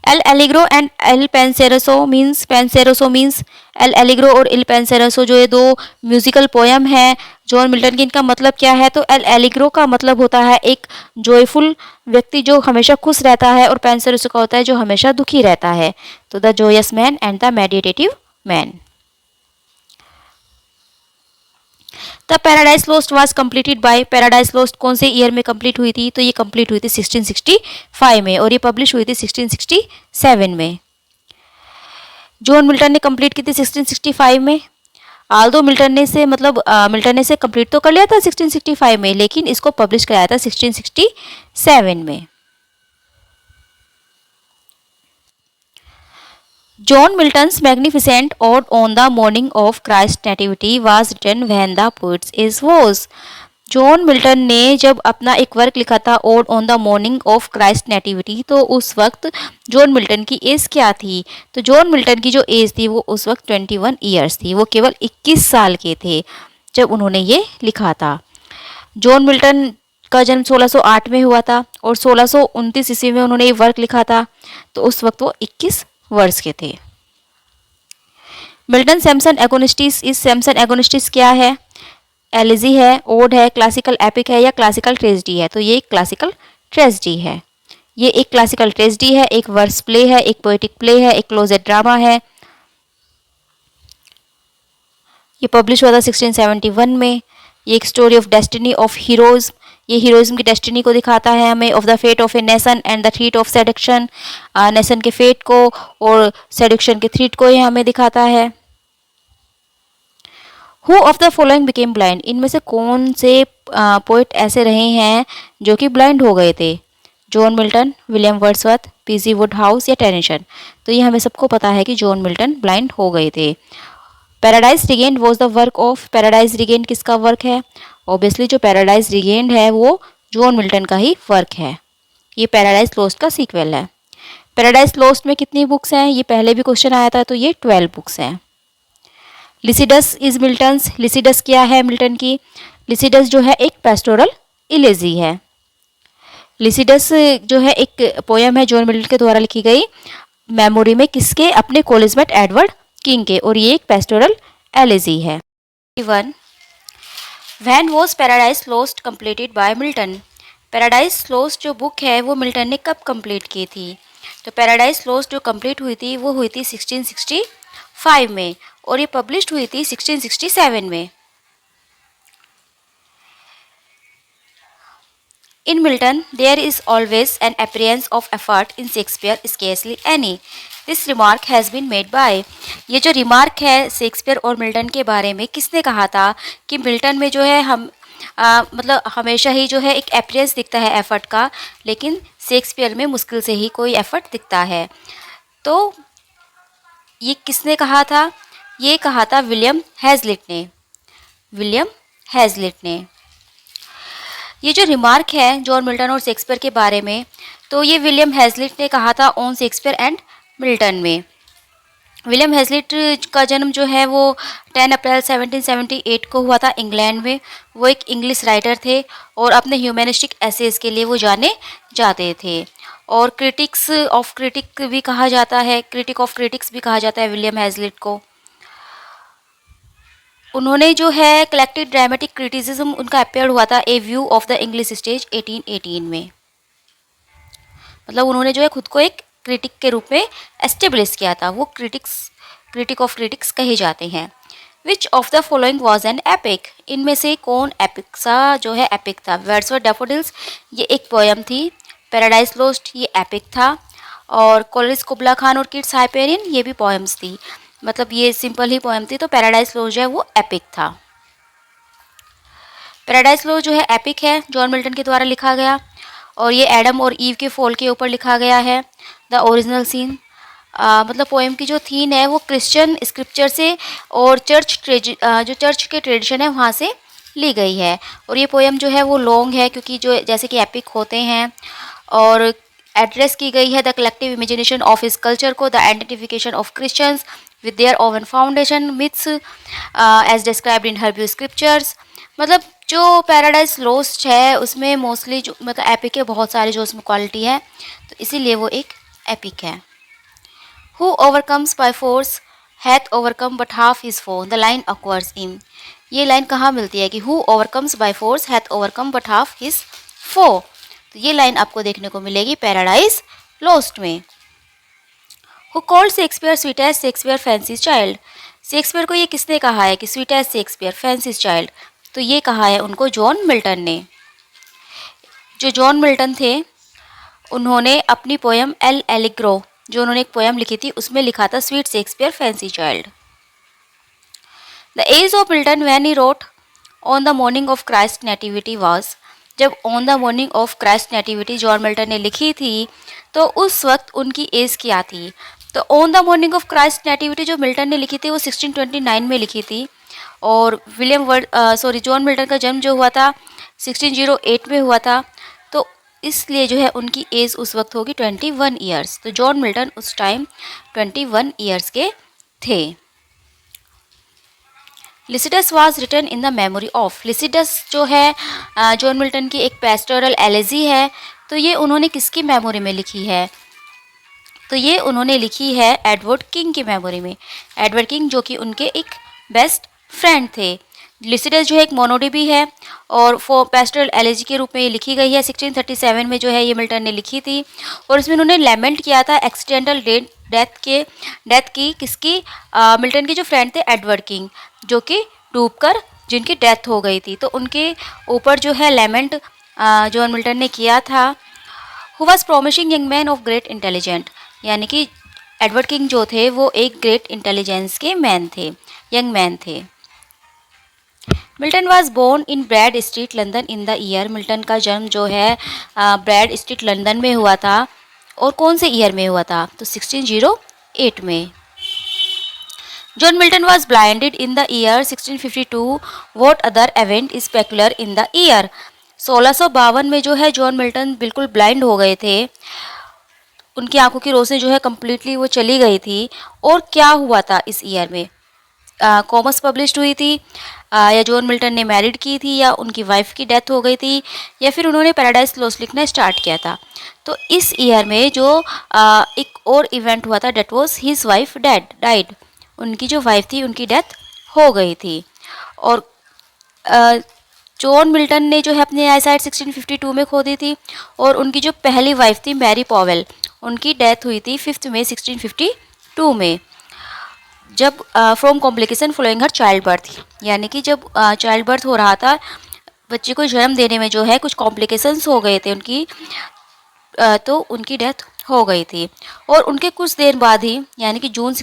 L'Allegro and Il Penseroso means L'Allegro और एल पेंसेरोसो जो ये दो म्यूजिकल पोयम है जॉन मिल्टन की, इनका मतलब क्या है? तो एल एलिग्रो का मतलब होता है एक जॉयफुल व्यक्ति जो हमेशा खुश रहता है, और पेंसेरोसो का होता है जो हमेशा दुखी रहता है। तो the joyous man and the meditative man. The Paradise Lost was completed by, Paradise Lost कौन से ईयर में कंप्लीट हुई थी? तो ये कंप्लीट हुई थी 1665 में, और ये पब्लिश हुई थी 1667 में। जॉन मिल्टन ने कंप्लीट की थी 1665 में। आल्दो मिल्टन ने से मिल्टन ने से कंप्लीट तो कर लिया था 1665 में, लेकिन इसको पब्लिश कराया था 1667 में। John Milton's magnificent ode on the morning of Christ's nativity was written when the poet's age was। John Milton ने जब अपना एक वर्क लिखा था odd on the morning of Christ nativity, तो उस वक्त जॉन मिल्टन की एज क्या थी? तो जॉन मिल्टन की जो एज थी वो उस वक्त 21 ईयर्स थी। वो केवल 21 साल के थे जब उन्होंने ये लिखा था। जॉन मिल्टन का जन्म 1608 में हुआ था और 1629 ईस्वी में उन्होंने ये वर्क लिखा था। तो उस वक्त वो 21 वर्ष के थे। मिल्टन सैमसन एगोनिस्टीज, इस सैमसन एगोनिस्टीज क्या है? एलिजी है, ओड है, क्लासिकल एपिक है या क्लासिकल ट्रेजेडी है? तो ये एक क्लासिकल ट्रेजेडी है। ये एक क्लासिकल ट्रेजेडी है, एक वर्स प्ले है, एक पोएटिक प्ले है, एक क्लोजेट ड्रामा है। ये पब्लिश हुआ था 1671 में। ये एक story of destiny of heroes, ये हीरोइज्म की डेस्टिनी को दिखाता है हमें। Of the fate of a nation and the threat of seduction, nation के फेट को और सेडक्शन के थ्रीट को ये हमें दिखाता है। Who of the following became blind, इनमें से कौन से पोइट ऐसे रहे हैं जो कि ब्लाइंड हो गए थे? John Milton, William Wordsworth, PG Woodhouse या टेनिसन? तो ये हमें सबको पता है कि जॉन मिल्टन ब्लाइंड हो गए थे। Paradise regained was the work of, paradise regained किसका वर्क है? ऑब्वियसली जो पैराडाइज रिगेन्ड है वो जॉन मिल्टन का ही वर्क है। ये पैराडाइज लॉस्ट का सीक्वल है। पैराडाइज लॉस्ट में कितनी बुक्स हैं? ये पहले भी क्वेश्चन आया था, तो ये 12 बुक्स हैं। लिसिडस इज मिल्टन्स, लिसिडस क्या है मिल्टन की? लिसिडस जो है एक पेस्टोरल इलेजी है। लिसिडस जो है एक पोयम है जॉन मिल्टन के द्वारा लिखी गई मेमोरी में, किसके? अपने कॉलेजमेट एडवर्ड किंग के, और ये एक पेस्टोरल एलेजी है। 1. When was Paradise Lost completed by Milton? Paradise Lost जो बुक है वो मिल्टन ने कब कंप्लीट की थी? तो पैराडाइज लॉस्ट जो कंप्लीट हुई थी वो हुई थी 1665 में, और ये पब्लिश्ड हुई थी 1667 में। In Milton, there is always an appearance of effort in Shakespeare, scarcely any. This remark has been made by, ये जो रिमार्क है शेक्सपियर और मिल्टन के बारे में किसने कहा था कि मिल्टन में जो है मतलब हमेशा ही जो है एक अपीयरेंस दिखता है एफर्ट का, लेकिन शेक्सपियर में मुश्किल से ही कोई एफर्ट दिखता है। तो ये किसने कहा था? ये कहा था विलियम हैज़लिट ने। विलियम हैज़लिट ने। ये जो रिमार्क है जॉन मिल्टन और शेक्सपियर के बारे में, तो ये विलियम हैज़लिट ने कहा था ऑन शेक्सपियर एंड मिल्टन में। विलियम हैज़लिट का जन्म जो है वो 10 अप्रैल 1778 को हुआ था इंग्लैंड में। वो एक इंग्लिश राइटर थे और अपने ह्यूमैनिस्टिक एसेज के लिए वो जाने जाते थे, और क्रिटिक्स ऑफ क्रिटिक भी कहा जाता है, क्रिटिक ऑफ क्रिटिक्स भी कहा जाता है विलियम हैज़लिट को। उन्होंने जो है कलेक्टेड ड्रामेटिक क्रिटिसिज्म उनका अपेयर हुआ था a view of the English stage 1818 में। मतलब उन्होंने जो है खुद को एक क्रिटिक के रूप में एस्टेब्लिश किया था। वो क्रिटिक ऑफ क्रिटिक्स कहे जाते हैं। विच of the following was an epic, इनमें से कौन एपिक सा जो है एपिक था। वर्ड्सवर्थ डैफोडिल्स ये एक पोयम थी, पैराडाइज लोस्ट ये एपिक था, और कोलेरिस कुबला खान और किड्स हाइपेरियन ये भी पोएम्स थी, मतलब ये सिंपल ही पोएम थी। तो पैराडाइज लोस्ट जो है वो एपिक था। पैराडाइज लोस्ट जो है एपिक है, जॉन मिल्टन के द्वारा लिखा गया, और ये एडम और ईव के फॉल के ऊपर लिखा गया है। द ओरिजिनल सीन मतलब पोएम की जो थीम है वो क्रिश्चियन स्क्रिप्चर से और जो चर्च के ट्रेडिशन है वहाँ से ली गई है। और ये पोएम जो है वो लॉन्ग है, क्योंकि जो जैसे कि एपिक होते हैं, और एड्रेस की गई है the collective imagination of his culture को, the identification of Christians with their own foundation myths as described in हर्ब्यू स्क्रिप्चर्स। मतलब जो पैराडाइज लोस्ट है उसमें मोस्टली जो मतलब एपिक के बहुत सारे जो उसमें क्वालिटी है, तो इसीलिए वो एक एपिक है। Who overcomes by force hath overcome but half his foe. The line occurs in. ये लाइन कहाँ मिलती है कि Who overcomes by force hath overcome but half his foe. तो ये लाइन आपको देखने को मिलेगी पैराडाइज लोस्ट में। Who called Shakespeare sweet as Shakespeare fancy's child. Shakespeare को ये किसने कहा है कि sweet as Shakespeare fancy's child, तो ये कहा है उनको जॉन मिल्टन ने। जो जॉन मिल्टन थे उन्होंने अपनी पोयम एल एलिग्रो जो उन्होंने एक पोएम लिखी थी उसमें लिखा था sweet Shakespeare fancy child. The age of Milton when he wrote on the morning of Christ nativity was, जब on the morning of Christ nativity John Milton ने लिखी थी तो उस वक्त उनकी एज क्या थी। तो on the morning of Christ nativity जो मिल्टन ने लिखी थी वो 1629 में लिखी थी, और जॉन मिल्टन का जन्म जो हुआ था 1608 में हुआ था, तो इसलिए जो है उनकी एज उस वक्त होगी 21 ईयर्स। तो जॉन मिल्टन उस टाइम 21 ईयर्स के थे। Lycidas was written in the memory of, Lycidas जो है जॉन मिल्टन की एक पेस्टोरल एलेजी है, तो ये उन्होंने किसकी मेमोरी में लिखी है, तो ये उन्होंने लिखी है एडवर्ड किंग की मेमोरी में। एडवर्ड किंग जो कि उनके एक बेस्ट फ्रेंड थे। लिसिडस जो है एक मोनोडी भी है और पेस्टोरल एलेजी के रूप में ये लिखी गई है। 1637 में जो है ये मिल्टन ने लिखी थी, और इसमें उन्होंने लेमेंट किया था एक्सीडेंटल डेथ की किसकी, मिल्टन के जो फ्रेंड थे एडवर्ड किंग, जो कि डूबकर जिनकी डेथ हो गई थी, तो उनके ऊपर जो है लेमेंट जॉन मिल्टन ने किया था। Who was promising young man of great intelligent, यानी कि एडवर्ड किंग जो थे वो एक ग्रेट इंटेलिजेंस के मैन थे, यंग मैन थे। Milton was born in Bread Street London in the year, Milton का जन्म जो है ब्रैड स्ट्रीट लंदन में हुआ था, और कौन से ईयर में हुआ था, तो 1608 में। John Milton was blinded in the year 1652, what other event is peculiar in the year. 1652 में जो है जॉन मिल्टन बिल्कुल ब्लाइंड हो गए थे, उनकी आंखों की रोशनी जो है कम्प्लीटली वो चली गई थी। और क्या हुआ था इस ईयर में, कॉमर्स पब्लिश्ड हुई थी, या जॉन मिल्टन ने मैरिड की थी, या उनकी वाइफ की डेथ हो गई थी, या फिर उन्होंने पैराडाइज लॉस्ट लिखना स्टार्ट किया था। तो इस ईयर में जो एक और इवेंट हुआ था, that was his wife died, उनकी जो वाइफ थी उनकी डेथ हो गई थी। और जॉन मिल्टन ने जो है अपनी आईसाइट 1652 में खो दी थी, और उनकी जो पहली वाइफ थी मैरी पॉवेल, उनकी डेथ हुई थी 5 मई 1652 में, जब from complication following her child birth, यानी कि जब चाइल्ड बर्थ हो रहा था, बच्चे को जन्म देने में जो है कुछ कॉम्प्लिकेशंस हो गए थे उनकी, तो उनकी डेथ हो गई थी। और उनके कुछ देर बाद ही, यानी कि जून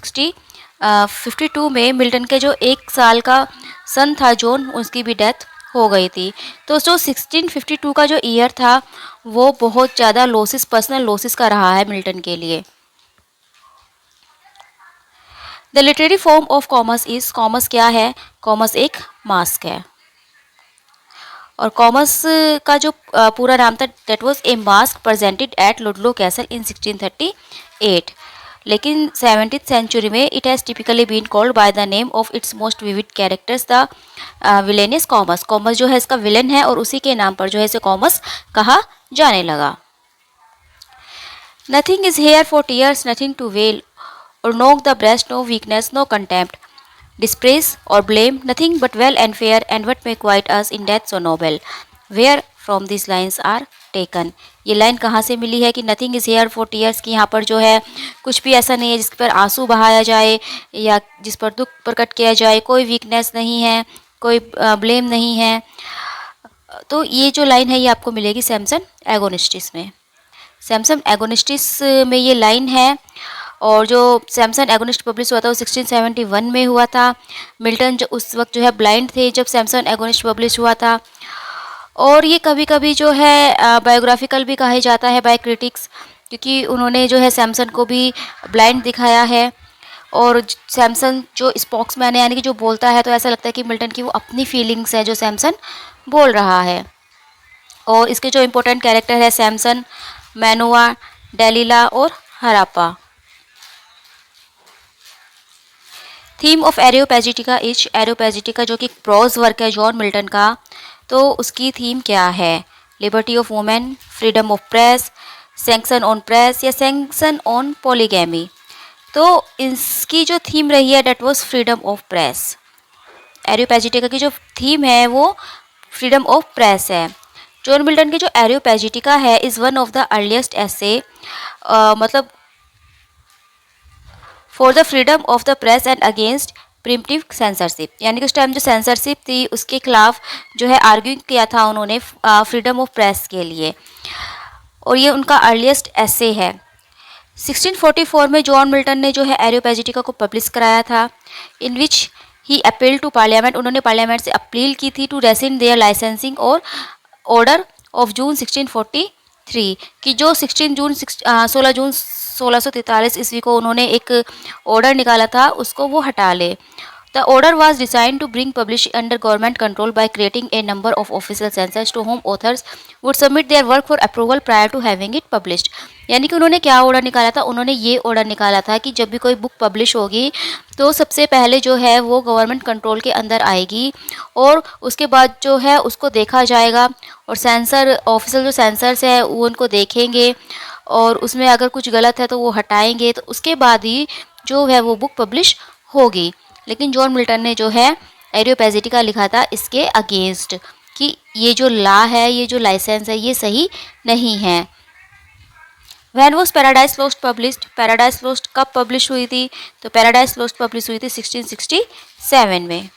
52 में मिल्टन के जो 1 साल का सन था जॉन, उसकी भी डेथ हो गई थी। तो जो 1652 का जो ईयर था वो बहुत ज़्यादा लॉसेस, पर्सनल लॉसेस का रहा है मिल्टन के लिए। The literary form of commerce is, commerce क्या है, कॉमर्स एक मास्क है। और कॉमर्स का जो पूरा नाम था that was a masque presented at Ludlow Castle in 1638, लेकिन 17th सेंचुरी में it has typically been called by the name of its most vivid characters the villainous Comus. Comus जो है इसका विलन है और उसी के नाम पर जो है इसे कॉमर्स कहा जाने लगा। Nothing is here for tears, nothing to wail or knock the breast, no weakness, no contempt, dispraise or blame, nothing but well and fair, and what may quiet us in death so noble. Where from these lines are taken. ये line कहाँ से मिली है कि nothing is here for tears, कि यहाँ पर जो है कुछ भी ऐसा नहीं है जिस पर आंसू बहाया जाए या जिस पर दुख प्रकट किया जाए, कोई वीकनेस नहीं है, कोई ब्लेम नहीं है। तो ये जो लाइन है ये आपको मिलेगी सैमसन एगोनिस्टिस में। सैमसन एगोनिस्टिस में ये लाइन है। और जो सैमसन एगोनिस्ट पब्लिश हुआ था वो 1671 में हुआ था। मिल्टन जो उस वक्त जो है ब्लाइंड थे जब सैमसन एगोनिस्ट पब्लिश हुआ था। और ये कभी कभी जो है बायोग्राफिकल भी कहा जाता है बाय क्रिटिक्स, क्योंकि उन्होंने जो है सैमसन को भी ब्लाइंड दिखाया है। और सैमसन जो स्पोक्समैन है यानी कि जो बोलता है, तो ऐसा लगता है कि मिल्टन की वो अपनी फीलिंग्स है जो सैमसन बोल रहा है। और इसके जो इम्पोर्टेंट कैरेक्टर है सैमसन, मैनोआ, डेलिला और Harapha. Theme of Areopagitica is, Areopagitica जो कि प्रोज वर्क है जॉन मिल्टन का, तो उसकी थीम क्या है? Liberty of women, freedom of press, sanction on press या सैंक्शन ऑन पॉलीगैमी। तो इसकी जो थीम रही है that was freedom of press. Areopagitica की जो थीम है वो फ्रीडम ऑफ प्रेस है। जॉन मिल्टन की जो एरियोपैजिटिका है is one of the earliest essay, मतलब for the freedom of the press and against primitive censorship, यानी कि उस टाइम जो सेंसरशिप थी उसके खिलाफ जो है आर्ग्यूइंग किया था उन्होंने फ्रीडम ऑफ प्रेस के लिए। और ये उनका अर्लीस्ट ऐसे है। 1644 में जॉन मिल्टन ने जो है एरियोपैजिटिका को पब्लिश कराया था, in which he appeal to parliament, उन्होंने पार्लियामेंट से अपील की थी टू रेसिन देयर लाइसेंसिंग और ऑर्डर ऑफ जून 1643, कि जो 16 जून 1643 ईस्वी को उन्होंने एक ऑर्डर निकाला था उसको वो हटा ले। The order was design to bring publish under government control by creating a number of official censors to whom authors would submit their work for approval prior to having it published. यानी कि उन्होंने क्या order निकाला था? उन्होंने ये order निकाला था कि जब भी कोई बुक पब्लिश होगी तो सबसे पहले जो है वो गवर्नमेंट कंट्रोल के अंदर आएगी और उसके बाद जो है उसको देखा जाएगा और सेंसर ऑफिशियल जो सेंसर्स है वो उनको देखेंगे और उसमें अगर कुछ गलत है तो वो हटाएंगे, तो उसके बाद ही जो है वो बुक पब्लिश होगी। लेकिन जॉन मिल्टन ने जो है एरियोपैजिटिका लिखा था इसके अगेंस्ट, कि ये जो लॉ है, ये जो लाइसेंस है, ये सही नहीं है। When was paradise lost published, paradise lost कब पब्लिश हुई थी? तो पैराडाइज लोस्ट पब्लिश हुई थी 1667 में।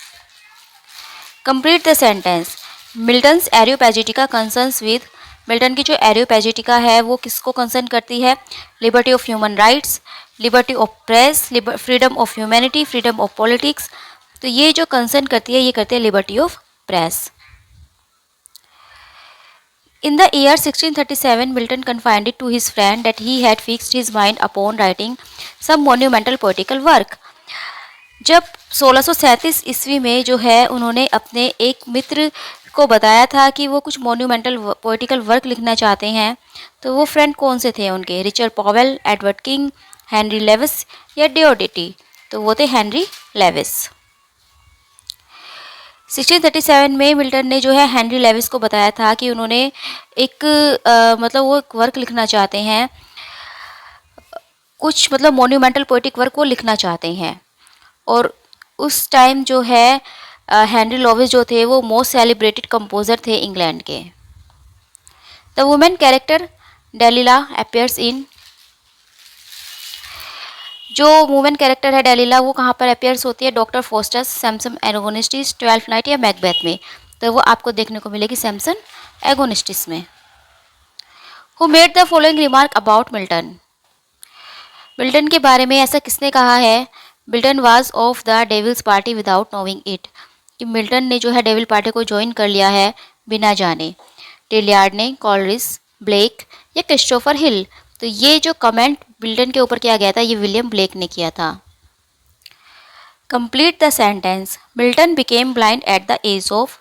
Complete the sentence. Milton's Areopagitica concerns with, Milton की जो एरियोपैजिटिका है वो किसको कंसर्न करती है? Liberty of human rights, liberty of press, freedom of humanity, freedom of politics. तो ये जो कंसर्न करती है ये करती है liberty of press. In the year 1637, Milton confided to his friend that he had fixed his mind upon writing some monumental poetical work. जब 1637 ईस्वी में जो है उन्होंने अपने एक मित्र को बताया था कि वो कुछ मोन्यूमेंटल पोइटिकल वर्क लिखना चाहते हैं, तो वो फ्रेंड कौन से थे उनके? Richard Powell, Edward King, Henry Lewis या डिओडिटी? तो वो थे हेनरी लेविस। 1637 में मिल्टन ने जो है हेनरी लेविस को बताया था कि उन्होंने एक मतलब वो एक वर्क लिखना चाहते हैं, कुछ मतलब मोन्यूमेंटल पोइटिक वर्क वो लिखना चाहते हैं। और उस टाइम जो है हेनरी लेविस जो थे वो मोस्ट सेलिब्रेटेड कंपोजर थे इंग्लैंड के। The women character Dalila appears in, जो वुमेन कैरेक्टर है डेलिला वो कहाँ पर अपियर्स होती है? Doctor Faustus, Samson Agonistes, 12th Night या मैकबेथ में। तो वो आपको देखने को मिलेगी सैमसन एगोनिस्टिस में। Who made the following remark about Milton, Milton के बारे में ऐसा किसने कहा है? Milton was of the devil's party without knowing it, कि मिल्टन ने जो है डेविल पार्टी को ज्वाइन कर लिया है बिना जाने। टेलियार्ड ने, कॉलरिस, ब्लेक या क्रिस्टोफर हिल। तो ये जो कमेंट मिल्टन के ऊपर किया गया था ये विलियम ब्लेक ने किया था। Complete the sentence. Milton became blind at the age of,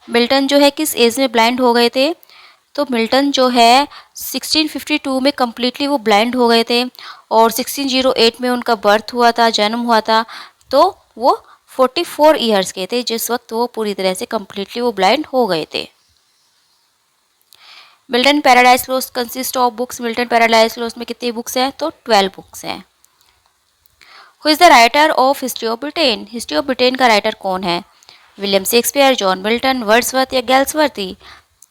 Milton जो है किस एज में ब्लाइंड हो गए थे? तो मिल्टन जो है 1652 में कम्प्लीटली वो ब्लाइंड हो गए थे और 1608 में उनका बर्थ हुआ था, जन्म हुआ था। तो वो 44 ईयर्स के थे जिस वक्त वो पूरी तरह से कम्प्लीटली वो ब्लाइंड हो गए थे। Milton paradise lost consist of books, Milton paradise Lost में कितनी बुक्स हैं? तो 12 बुक्स हैं। Who is the writer of history of Britain, history of Britain का राइटर कौन है? William Shakespeare, John Milton, Wordsworth या गैल्सवर्थ?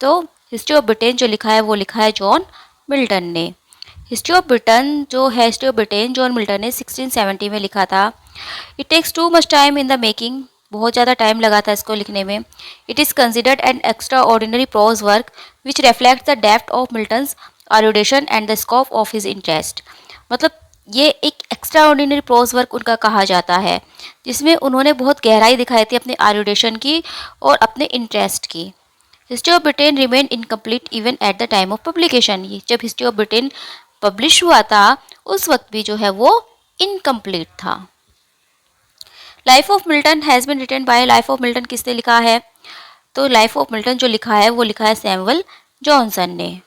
तो हिस्ट्री ऑफ ब्रिटेन जो लिखा है वो लिखा है जॉन मिल्टन ने। हिस्ट्री ऑफ ब्रिटेन जो है, history of Britain John Milton ने 1670 में लिखा था। It takes too much time in the making, बहुत ज़्यादा टाइम लगा था इसको लिखने में। It is considered an extraordinary prose work which reflect the depth of Milton's erudition and the scope of his interest. मतलब ये एक एक्स्ट्रा ऑर्डिनरी प्रोज वर्क उनका कहा जाता है, जिसमें उन्होंने बहुत गहराई दिखाई थी अपने एरुडिशन की और अपने इंटरेस्ट की। History of Britain remain incomplete even at the time of publication. जब हिस्ट्री ऑफ ब्रिटेन पब्लिश हुआ था उस वक्त भी जो है वो इनकम्प्लीट था। Life of Milton has been written by, life of Milton किसने लिखा है? तो लाइफ ऑफ मिल्टन जो लिखा है वो लिखा है सैमुअल जॉनसन ने।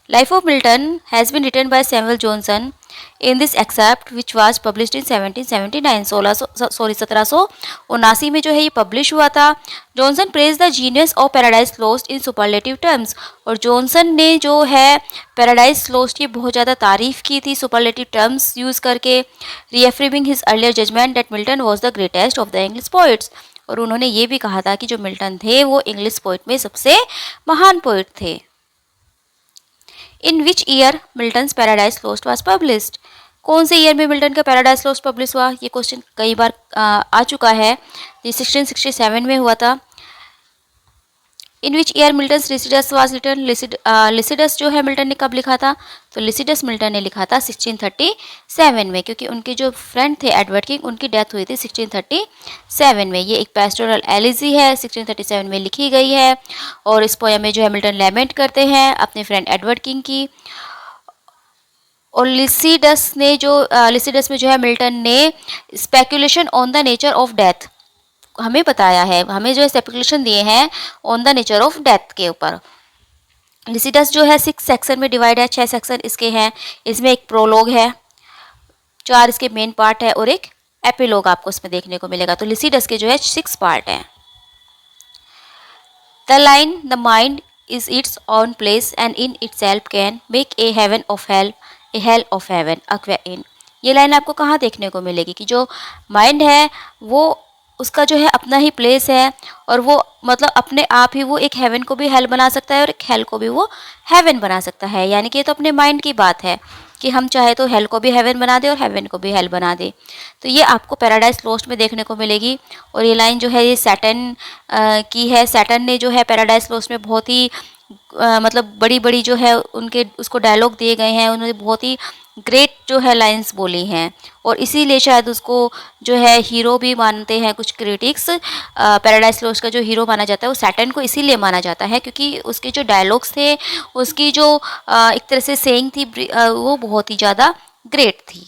Life of Milton has been written by Samuel Johnson in this excerpt which was published in 1779। 1779 में जो है ये पब्लिश हुआ था। Johnson praise the genius of Paradise lost in superlative terms, और जॉनसन ने जो है पैराडाइज लॉस्ट की बहुत ज़्यादा तारीफ की थी सुपरलेटिव टर्म्स यूज़ करके, reaffirming his earlier judgment that Milton was the greatest of the English poets. और उन्होंने ये भी कहा था कि जो मिल्टन थे वो इंग्लिश पोइट में सबसे महान पोइट थे। In which year Milton's Paradise Lost was published, कौन से ईयर में मिल्टन का पैराडाइज लॉस्ट पब्लिश हुआ? ये क्वेश्चन कई बार आ चुका है। ये 1667 में हुआ था। In which year Milton's Lycidas was written, Lycidas जो है मिल्टन ने कब लिखा था? तो लिसिडस मिल्टन ने लिखा था 1637 में, क्योंकि उनके जो फ्रेंड थे एडवर्ड किंग, उनकी डेथ हुई थी 1637 में। ये एक पेस्टोरल एलिजी है, 1637 में लिखी गई है, और इस पोयम में जो है मिल्टन लैमेंट करते हैं अपने फ्रेंड एडवर्ड किंग की। और लिसिडस में जो है मिल्टन ने speculation on the nature of death हमें बताया है, हमें जो है स्पेकुलेशन दिए हैं on the nature of death के ऊपर। लिसिडस जो है 6 सेक्शन में डिवाइड है, 6 सेक्शन इसके हैं। इसमें एक प्रोलॉग है, 4 इसके मेन पार्ट है और एक एपिलॉग आपको इसमें देखने को मिलेगा। तो लिसिडस के जो है 6 पार्ट हैं। The line the mind is its own place and in itself can make a heaven of hell, a hell of heaven अक्वा इन। ये लाइन आपको कहाँ देखने को मिलेगी कि जो माइंड है वो उसका जो है अपना ही प्लेस है, और वो मतलब अपने आप ही वो एक हेवन को भी हेल बना सकता है और एक हेल को भी वो हेवन बना सकता है। यानी कि ये तो अपने माइंड की बात है कि हम चाहे तो हेल को भी हेवन बना दे और हेवन को भी हेल बना दे। तो ये आपको पैराडाइज लॉस्ट में देखने को मिलेगी। और ये लाइन जो है ये सैटर्न की है। सैटर्न ने जो है पैराडाइज लॉस्ट में बहुत ही मतलब बड़ी बड़ी जो है उनके उसको डायलॉग दिए गए हैं, उन्होंने बहुत ही ग्रेट जो है लाइंस बोली हैं, और इसीलिए शायद उसको जो है हीरो भी मानते हैं कुछ क्रिटिक्स। पैराडाइज लॉस्ट का जो हीरो माना जाता है वो सैटर्न को इसीलिए माना जाता है क्योंकि उसके जो डायलॉग्स थे, उसकी जो एक तरह से सेइंग थी वो बहुत ही ज़्यादा ग्रेट थी।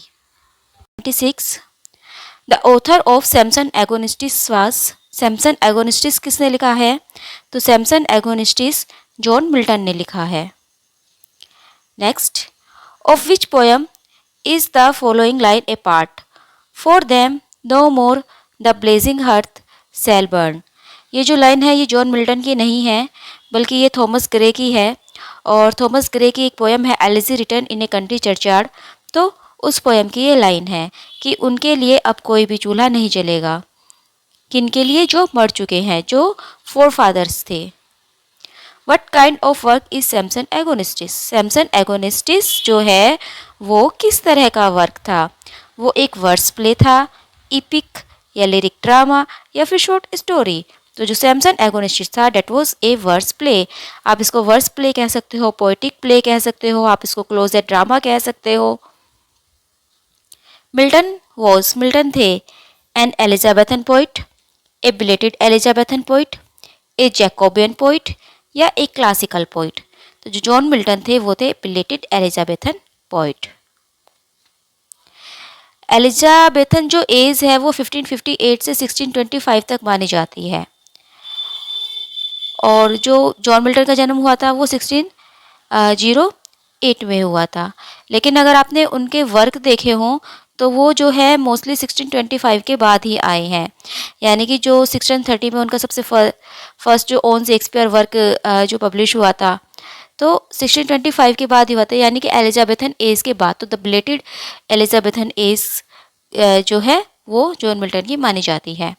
26 the author of Samson Agonistes was, Samson Agonistes किसने लिखा है? तो सैमसन एगोनिस्टिस जॉन मिल्टन ने लिखा है। Next, of which poem is the following line a part? For them no more the blazing hearth shall burn. ये जो लाइन है ये जॉन मिल्टन की नहीं है बल्कि ये थॉमस ग्रे की है, और थॉमस ग्रे की एक पोएम है elegy written in a country churchyard. तो उस पोएम की ये लाइन है कि उनके लिए अब कोई भी चूल्हा नहीं जलेगा। किनके लिए? जो मर चुके हैं, जो फोर फादर्स थे। What kind of work is Samson Agonistes? Samson Agonistes जो है वो किस तरह का वर्क था? वो एक वर्स प्ले था, इपिक या लिरिक ड्रामा या फिर शॉर्ट स्टोरी? तो जो सैमसन एगोनिस्टिस था that was a verse play. आप इसको वर्स प्ले कह सकते हो, पोएटिक प्ले कह सकते हो, आप इसको क्लोजेट ड्रामा कह सकते हो। मिल्टन थे एन एलिजाबेथन पोइट, ए बिलेटेड एलिजाबेथन पोइट, ए जैकोबियन पोइट या एक क्लासिकल पोइट? तो जो जॉन मिल्टन थे वो थे बिलेटेड एलिजाबेथन पोइट। एलिजाबेथन जो एज है वो 1558 से 1625 तक मानी जाती है, और जो जॉन मिल्टन का जन्म हुआ था वो 1608 में हुआ था। लेकिन अगर आपने उनके वर्क देखे हों तो वो जो है मोस्टली 1625 के बाद ही आए हैं। यानी कि जो 1630 में उनका सबसे फर्स्ट जो ऑन शेक्सपियर वर्क जो पब्लिश हुआ था तो 1625 के बाद ही हुआ था, यानी कि एलिजाबेथन एज के बाद। तो द बिलेटेड एलिजाबेथन एज जो है वो जॉन मिल्टन की मानी जाती है।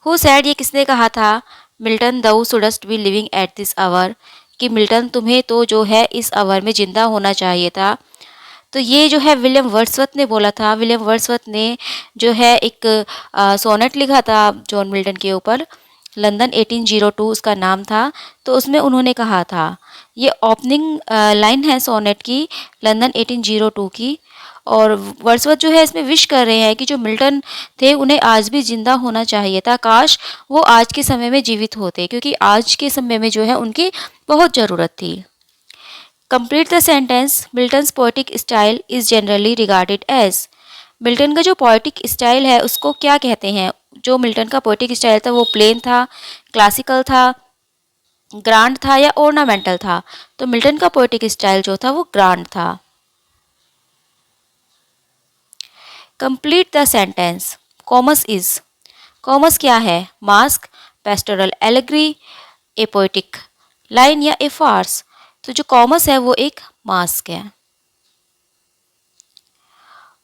हु सैड, ये किसने कहा था? Milton thou shouldst be living at this hour, कि मिल्टन तुम्हें तो जो है इस आवर में जिंदा होना चाहिए था। तो ये जो है विलियम वर्ड्सवर्थ ने बोला था। विलियम वर्ड्सवर्थ ने जो है एक सोनेट लिखा था जॉन मिल्टन के ऊपर, लंदन 1802 उसका नाम था। तो उसमें उन्होंने कहा था, ये ओपनिंग लाइन है सोनेट की, लंदन 1802 की। और वर्ड्सवर्थ जो है इसमें विश कर रहे हैं कि जो मिल्टन थे उन्हें आज भी जिंदा होना चाहिए था, काश वो आज के समय में जीवित होते, क्योंकि आज के समय में जो है उनकी बहुत ज़रूरत थी। Complete the sentence, Milton's poetic style is generally regarded as. Milton का जो पोएटिक स्टाइल है उसको क्या कहते हैं? जो मिल्टन का पोएटिक स्टाइल था वो प्लेन था, क्लासिकल था, ग्रांड था या ऑर्नामेंटल था? तो मिल्टन का पोएटिक स्टाइल जो था वो ग्रांड था। Complete the sentence, commas is. Commas क्या है? मास्क, पेस्टोरल एलेग्री, ए पोएटिक लाइन या ए फार्स? तो जो कॉमस है वो एक मास्क है।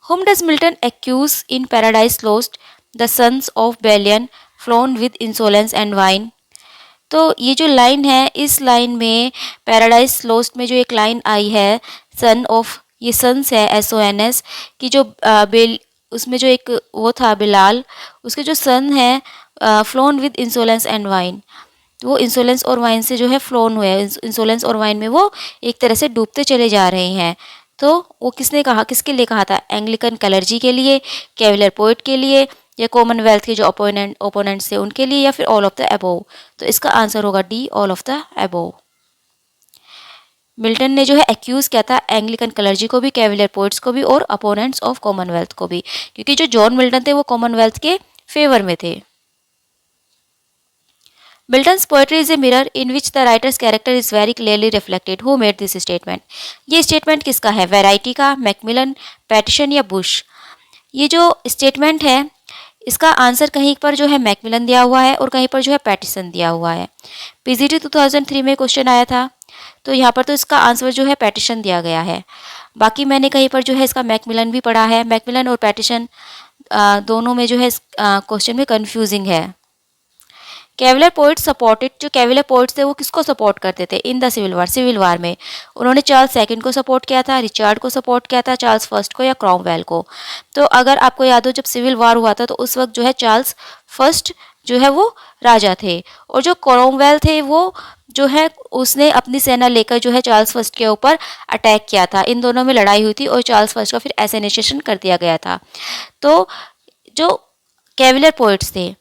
Whom does Milton accuse in Paradise Lost the sons of Belial flown with insolence and wine? तो ये जो लाइन है, इस लाइन में पैराडाइज लॉस्ट में जो एक लाइन आई है, सन ऑफ, ये सन्स है SONS की, जो बेल उसमें जो एक वो था बिलाल, उसके जो सन है phloem with insolence and wine, तो वो इंसोलेंस और वाइन से जो है फ्लोन हुए, इंसोलेंस और वाइन में वो एक तरह से डूबते चले जा रहे हैं। तो वो किसने कहा, किसके लिए कहा था? एंग्लिकन क्लर्जी के लिए, कैविलर पोइट के लिए, या कॉमनवेल्थ के जो ओपोनेंट्स थे उनके लिए, या फिर ऑल ऑफ द अबोव? तो इसका आंसर होगा D, all of the above. Milton ने जो है एक्यूज किया था एंग्लिकन क्लर्जी को भी, कैविलर पोइट्स को भी और अपोनेंट्स ऑफ कॉमनवेल्थ को भी, क्योंकि जो जॉन मिल्टन थे वो कॉमनवेल्थ के फेवर में थे। Milton's poetry is a mirror in which the writer's character is very clearly reflected. Who made this statement? ये स्टेटमेंट किसका है? वैरायटी का, मैकमिलन, पैटिशन या बुश? ये जो स्टेटमेंट है इसका आंसर कहीं पर जो है मैकमिलन दिया हुआ है और कहीं पर जो है पैटिसन दिया हुआ है। PGT 2003 में क्वेश्चन आया था, तो यहाँ पर तो इसका आंसर जो है पैटिशन दिया गया है। बाकी मैंने कहीं पर जो है इसका मैकमिलन भी पढ़ा है। मैकमिलन और पैटिशन दोनों में जो है क्वेश्चन में कन्फ्यूजिंग है। कैविलर पोइट्स सपोर्टेड, जो कैविलर पोइट्स थे वो किसको सपोर्ट करते थे? In the civil war, civil war में उन्होंने चार्ल्स सेकंड को सपोर्ट किया था, रिचर्ड को सपोर्ट किया था, चार्ल्स फर्स्ट को या क्रोमवेल को। तो अगर आपको याद हो जब सिविल वार हुआ था तो उस वक्त जो है चार्ल्स फर्स्ट जो है वो राजा थे, और जो क्रोमवेल थे वो जो है उसने अपनी सेना लेकर जो है चार्ल्स फर्स्ट के ऊपर अटैक किया था। इन दोनों में लड़ाई हुई थी और चार्ल्स फर्स्ट का फिर एसेनेशन कर दिया गया था। तो जो कैविलर पोइट्स थे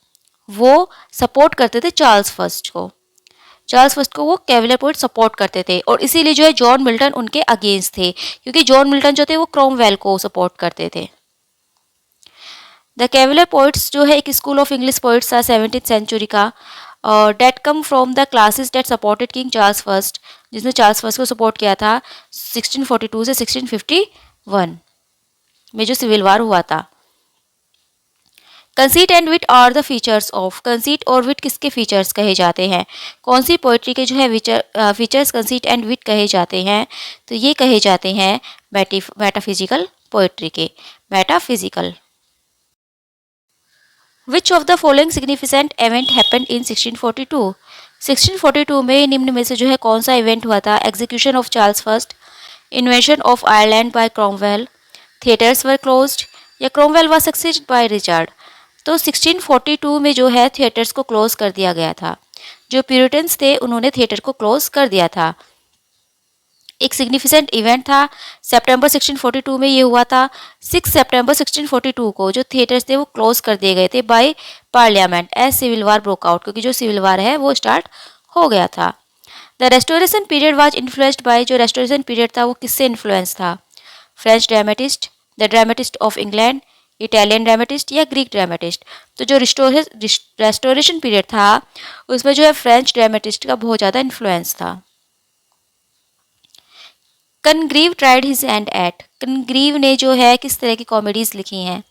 वो सपोर्ट करते थे चार्ल्स फर्स्ट को, चार्ल्स फर्स्ट को वो कैविलर पोइट सपोर्ट करते थे, और इसीलिए जो है जॉन मिल्टन उनके अगेंस्ट थे, क्योंकि जॉन मिल्टन जो थे वो क्रोमवेल को सपोर्ट करते थे। द कैविलर पोइट्स जो है एक स्कूल ऑफ इंग्लिश पोइट्स था 17th सेंचुरी का, और that come from the classes that supported King Charles first, जिसने चार्ल्स फर्स्ट को सपोर्ट किया था 1642 से 1651 में जो सिविल वार हुआ था। Conceit and wit are the features of, conceit और विट किसके फीचर्स कहे जाते हैं? कौन सी पोइट्री के जो है फीचर्स कंसीट एंड विट कहे जाते हैं? तो ये कहे जाते हैं मेटाफिजिकल पोइट्री के, metaphysical. Which of the following significant event happened in 1642? 1642 में निम्न में से जो है कौन सा इवेंट हुआ था? Execution of Charles first, invention of Ireland by Cromwell, theatres were closed, या Cromwell was succeeded by Richard? तो 1642 में जो है थिएटर्स को क्लोज कर दिया गया था, जो प्यूरिटन्स थे उन्होंने थिएटर को क्लोज कर दिया था। एक सिग्निफिकेंट इवेंट था, सितंबर 1642 में ये हुआ था। 6 सितंबर 1642 को जो थिएटर्स थे वो क्लोज कर दिए गए थे by parliament as civil war broke out, क्योंकि जो सिविल वार है वो स्टार्ट हो गया था। The restoration period was influenced by, जो रेस्टोरेशन पीरियड था वो किससे इन्फ्लुएंस था? French dramatist, the dramatist of England, Italian dramatist या ग्रीक ड्रामेटिस्ट? तो जो रेस्टोरेशन पीरियड था उसमें जो है फ्रेंच ड्रामेटिस्ट का बहुत ज़्यादा इन्फ्लुएंस था। कनग्रीव ट्राइड हिज हैंड एट, कनग्रीव ने जो है किस तरह की कॉमेडीज लिखी हैं?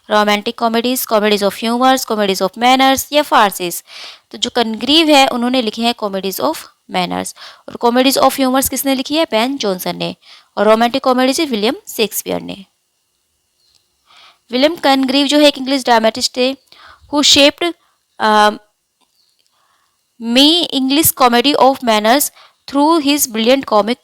Romantic comedies, comedies of humours, comedies of manners या फार्सिस? तो जो कनग्रीव है उन्होंने लिखी है कॉमेडीज ऑफ मैनर्स, और कॉमेडीज ऑफ ह्यूमर्स किसने लिखी है? बेन जॉनसन ने, और रोमांटिक कॉमेडीज विलियम शेक्सपियर ने। विलियम कनग्रीव जो है एक इंग्लिश ड्रामेटिस्ट थे who shaped me English comedy of manners through his brilliant comic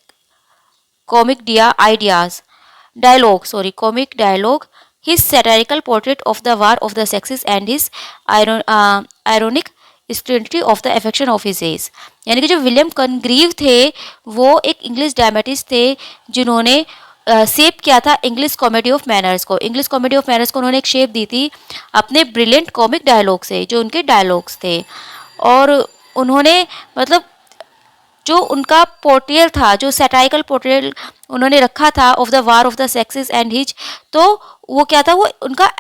dialogue, his satirical portrait of the war of the sexes and his ironic scrutiny of the affection of his age। यानी कि जो William कनग्रीव थे वो एक English dramatist थे जिन्होंने shape किया था इंग्लिश कॉमेडी ऑफ मैनर्स को। इंग्लिश कॉमेडी ऑफ मैनर्स को उन्होंने एक शेप दी थी अपने ब्रिलियंट कॉमिक डायलॉग से, जो उनके डायलॉग्स थे। और उन्होंने मतलब जो उनका पोर्ट्रेल था, जो सैटारिकल पोर्ट्रेल उन्होंने रखा था of the war of the sexes and his, तो वो क्या था, वो उनका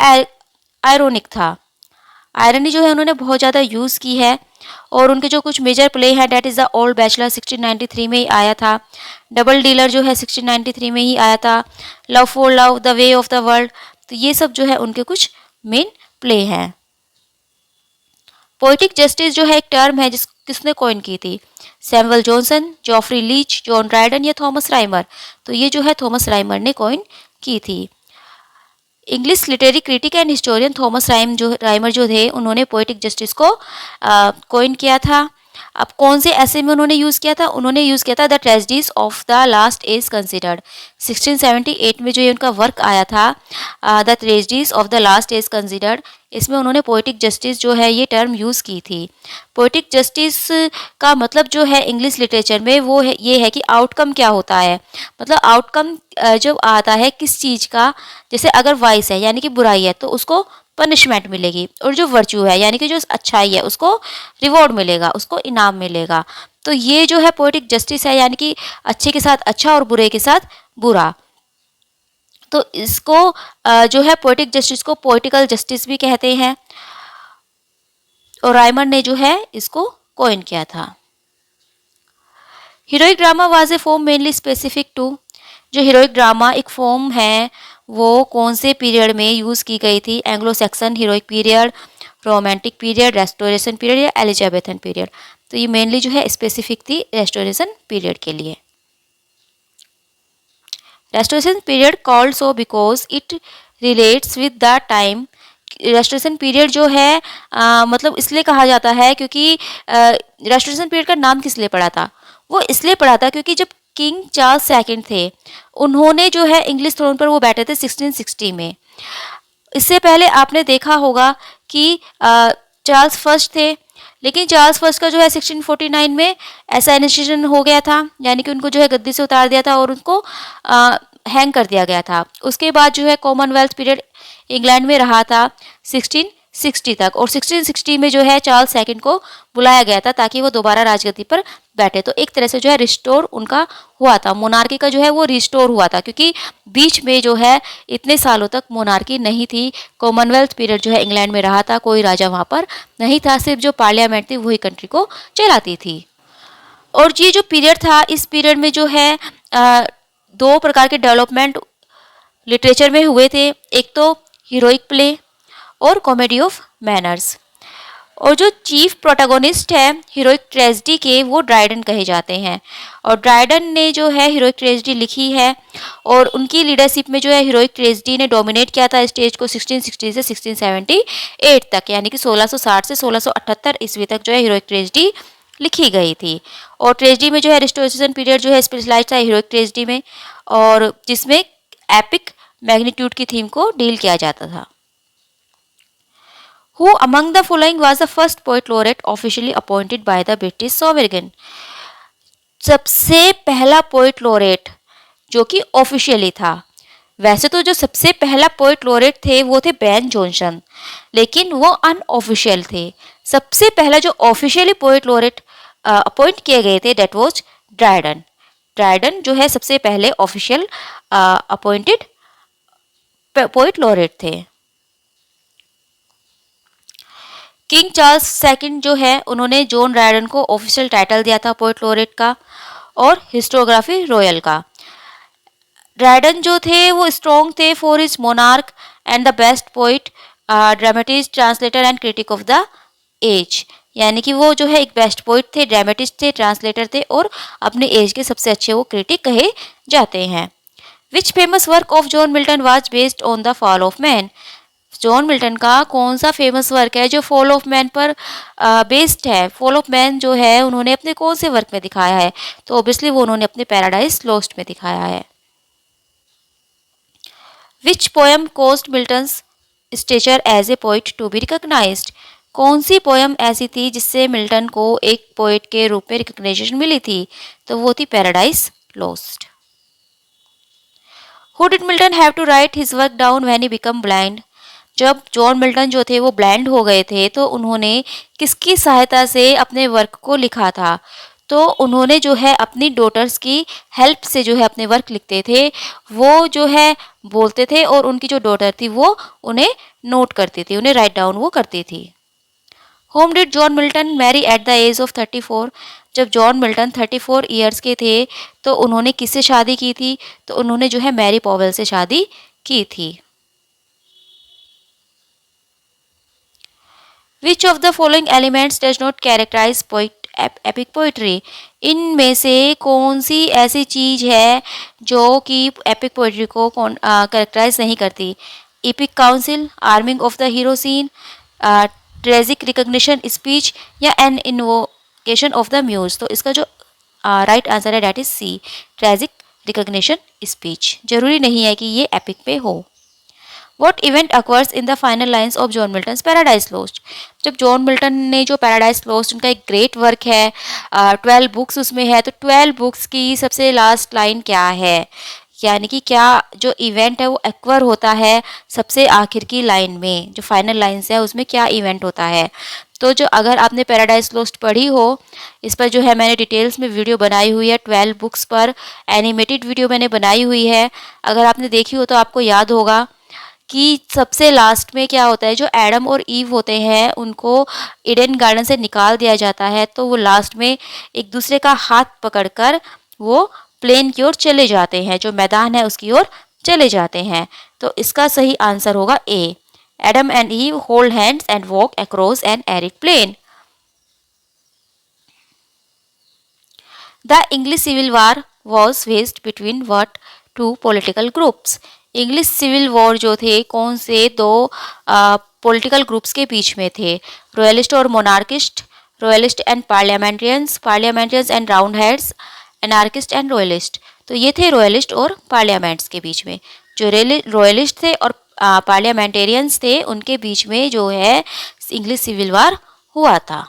आयरोनिक था। आयरनी जो है उन्होंने बहुत ज़्यादा यूज़ की है। और उनके जो कुछ मेजर प्ले हैं, that is the old bachelor 1693 में ही आया था। डबल डीलर जो है 1693 में ही आया था। Love for love, the way of the world, तो ये सब जो है उनके कुछ मेन प्ले हैं। पोएटिक जस्टिस जो है एक टर्म है किसने कॉइन की थी? Samuel Johnson, Geoffrey Leech, John Dryden या थॉमस राइमर? तो ये जो है थॉमस राइमर ने कॉइन की थी। English literary critic and historian Thomas Rymer जो थे उन्होंने पोएटिक जस्टिस को कॉइन किया था। अब कौन से ऐसे में उन्होंने यूज़ किया था? उन्होंने यूज़ किया था the tragedies of the last age considered. 1678 में जो ये उनका वर्क आया था the tragedies of the last age considered, इसमें उन्होंने पोएटिक जस्टिस जो है ये टर्म यूज़ की थी। पोएटिक जस्टिस का मतलब जो है इंग्लिश लिटरेचर में वो है ये है कि आउटकम क्या होता है, मतलब आउटकम जब आता है किस चीज़ का, जैसे अगर वाइस है यानी कि बुराई है तो उसको पनिशमेंट मिलेगी, और जो वर्च्यू है यानी कि जो अच्छाई है उसको रिवॉर्ड मिलेगा, उसको इनाम मिलेगा। तो ये जो है पोएटिक जस्टिस है, यानी कि अच्छे के साथ अच्छा और बुरे के साथ बुरा। तो इसको जो है पोएटिक जस्टिस को पोएटिकल जस्टिस भी कहते हैं, और राइमर ने जो है इसको कॉइन किया था। Heroic drama was a form mainly specific to, जो हीरोइक ड्रामा एक फॉर्म है वो कौन से पीरियड में यूज़ की गई थी? Anglo Saxon heroic period, romantic period, restoration period या एलिजाबेथन पीरियड? तो ये मेनली जो है स्पेसिफिक थी रेस्टोरेशन पीरियड के लिए। Restoration period called so because it relates with the time. Restoration period जो है मतलब इसलिए कहा जाता है क्योंकि रेस्टोरेशन पीरियड का नाम किस लिए पड़ा था? वो इसलिए पड़ा था क्योंकि जब किंग चार्ल्स सेकंड थे उन्होंने जो है इंग्लिश थ्रोन पर वो बैठे थे 1660 में। इससे पहले आपने देखा होगा कि चार्ल्स फर्स्ट थे, लेकिन चार्ल्स फर्स्ट का जो है 1649 में असैसिनेशन हो गया था, यानी कि उनको जो है गद्दी से उतार दिया था और उनको हैंग कर दिया गया था। उसके बाद जो है कॉमनवेल्थ पीरियड इंग्लैंड में रहा था 1660 तक, और 1660 में जो है चार्ल्स सेकंड को बुलाया गया था ताकि वो दोबारा राजगद्दी पर बैठे। तो एक तरह से जो है रिस्टोर उनका हुआ था, मोनार्की का जो है वो रिस्टोर हुआ था, क्योंकि बीच में जो है इतने सालों तक मोनार्की नहीं थी। कॉमनवेल्थ पीरियड जो है इंग्लैंड में रहा था, कोई राजा वहाँ पर नहीं था, सिर्फ जो पार्लियामेंट थी वही कंट्री को चलाती थी। और ये जो पीरियड था इस पीरियड में जो है दो प्रकार के डेवलपमेंट लिटरेचर में हुए थे, एक तो हीरोइक प्ले और कॉमेडी ऑफ मैनर्स। और जो चीफ प्रोटैगोनिस्ट है हीरोइक ट्रेजेडी के वो ड्राइडन कहे जाते हैं, और ड्राइडन ने जो है हीरोइक ट्रेजेडी लिखी है, और उनकी लीडरशिप में जो है हीरोइक ट्रेजेडी ने डोमिनेट किया था स्टेज को 1660 से 1678 तक, यानी कि 1660 से 1678 ईस्वी तक जो है हीरोइक ट्रेजेडी लिखी गई थी। और ट्रेजेडी में जो है रिस्टोरेशन पीरियड जो है स्पेशलाइज था हीरोइक ट्रेजेडी में, और जिसमें एपिक मैग्नीट्यूड की थीम को डील किया जाता था। Who among the following was the first poet laureate officially appointed by the British sovereign? सबसे पहला पोएट लॉरेट जो कि ऑफिशियली था। वैसे तो जो सबसे पहला पोएट लॉरेट थे वो थे बेन जॉनसन, लेकिन वो अनऑफिशियल थे। सबसे पहला जो ऑफिशियली पोएट लॉरेट अपॉइंट किए गए थे डेट वॉज ड्राइडन। ड्राइडन जो है सबसे पहले ऑफिशियल अपॉइंटेड पोएट लॉरेट थे। किंग चार्ल्स सेकंड जो है उन्होंने जॉन ड्राइडन को ऑफिशियल टाइटल दिया था पोएट लॉरेट का और हिस्टोग्राफी रॉयल का। ड्राइडन जो थे वो स्ट्रॉन्ग थे for his monarch and the best poet, dramatist, translator and critic of the age, यानी कि वो जो है एक बेस्ट पोइट थे, ड्रामेटिस्ट थे, ट्रांसलेटर थे और अपने एज के सबसे अच्छे वो क्रिटिक कहे जाते हैं। Which famous work of John Milton was based on the fall of man? John Milton का कौन सा फेमस वर्क है जो फॉल ऑफ मैन पर बेस्ड है? फॉल ऑफ मैन जो है उन्होंने अपने कौन से वर्क में दिखाया है? तो ऑब्वियसली वो उन्होंने अपने पैराडाइज लॉस्ट में दिखाया है। Which poem caused Milton's stature as a poet to be recognised? कौन सी पोएम ऐसी थी जिससे मिल्टन को एक पोइट के रूप में रिकॉग्निशन मिली थी? तो वो थी paradise lost. Who did Milton have to write his work down when he become blind? जब जॉन मिल्टन जो थे वो ब्लाइंड हो गए थे तो उन्होंने किसकी सहायता से अपने वर्क को लिखा था? तो उन्होंने जो है अपनी डॉटर्स की हेल्प से जो है अपने वर्क लिखते थे। वो जो है बोलते थे और उनकी जो डॉटर थी वो उन्हें नोट करती थी, उन्हें राइट डाउन वो करती थी। Whom did John Milton marry at the age of 34? जब जॉन मिल्टन 34 ईयर्स के थे तो उन्होंने किससे शादी की थी? तो उन्होंने जो है मैरी पॉवेल से शादी की थी। Which of the following elements does not characterise poet epic poetry? इनमें से कौन सी ऐसी चीज है जो कि एपिक पोइट्री को कैरेक्टराइज नहीं करती? Epic council, arming of the hero scene, tragic recognition speech या an invocation of the muse? तो इसका जो राइट आंसर है that is C, tragic recognition speech. जरूरी नहीं है कि ये एपिक पे हो। What event occurs in the final lines of John Milton's Paradise Lost? जब जॉन मिल्टन ने जो पैराडाइज लॉस्ट उनका एक ग्रेट वर्क है, 12 बुक्स उसमें है, तो 12 बुक्स की सबसे लास्ट लाइन क्या है? यानी कि क्या जो इवेंट है वो एक्वर होता है सबसे आखिर की लाइन में, जो फाइनल लाइन्स है उसमें क्या इवेंट होता है? तो जो अगर आपने पैराडाइज लॉस्ट पढ़ी हो, इस पर जो है मैंने डिटेल्स में वीडियो बनाई हुई है, 12 बुक्स पर एनिमेटेड वीडियो मैंने बनाई हुई है। अगर आपने देखी हो तो आपको याद होगा कि सबसे लास्ट में क्या होता है, जो एडम और ईव होते हैं उनको ईडन गार्डन से निकाल दिया जाता है, तो वो लास्ट में एक दूसरे का हाथ पकड़कर वो प्लेन की ओर चले जाते हैं, जो मैदान है उसकी ओर चले जाते हैं। तो इसका सही आंसर होगा A, Adam and Eve hold hands and walk across an arid plain. The English civil war was waged between what two political groups? English civil war जो थे कौन से दो पॉलिटिकल ग्रुप्स के बीच में थे? रॉयलिस्ट और monarchist, royalist and parliamentarians, parliamentarians and round heads, anarchist and royalist? तो ये थे रॉयलिस्ट और पार्लियामेंट्स के बीच में। जो रॉयलिस्ट थे और पार्लियामेंटेरियंस थे उनके बीच में जो है इंग्लिश सिविल वॉर हुआ था।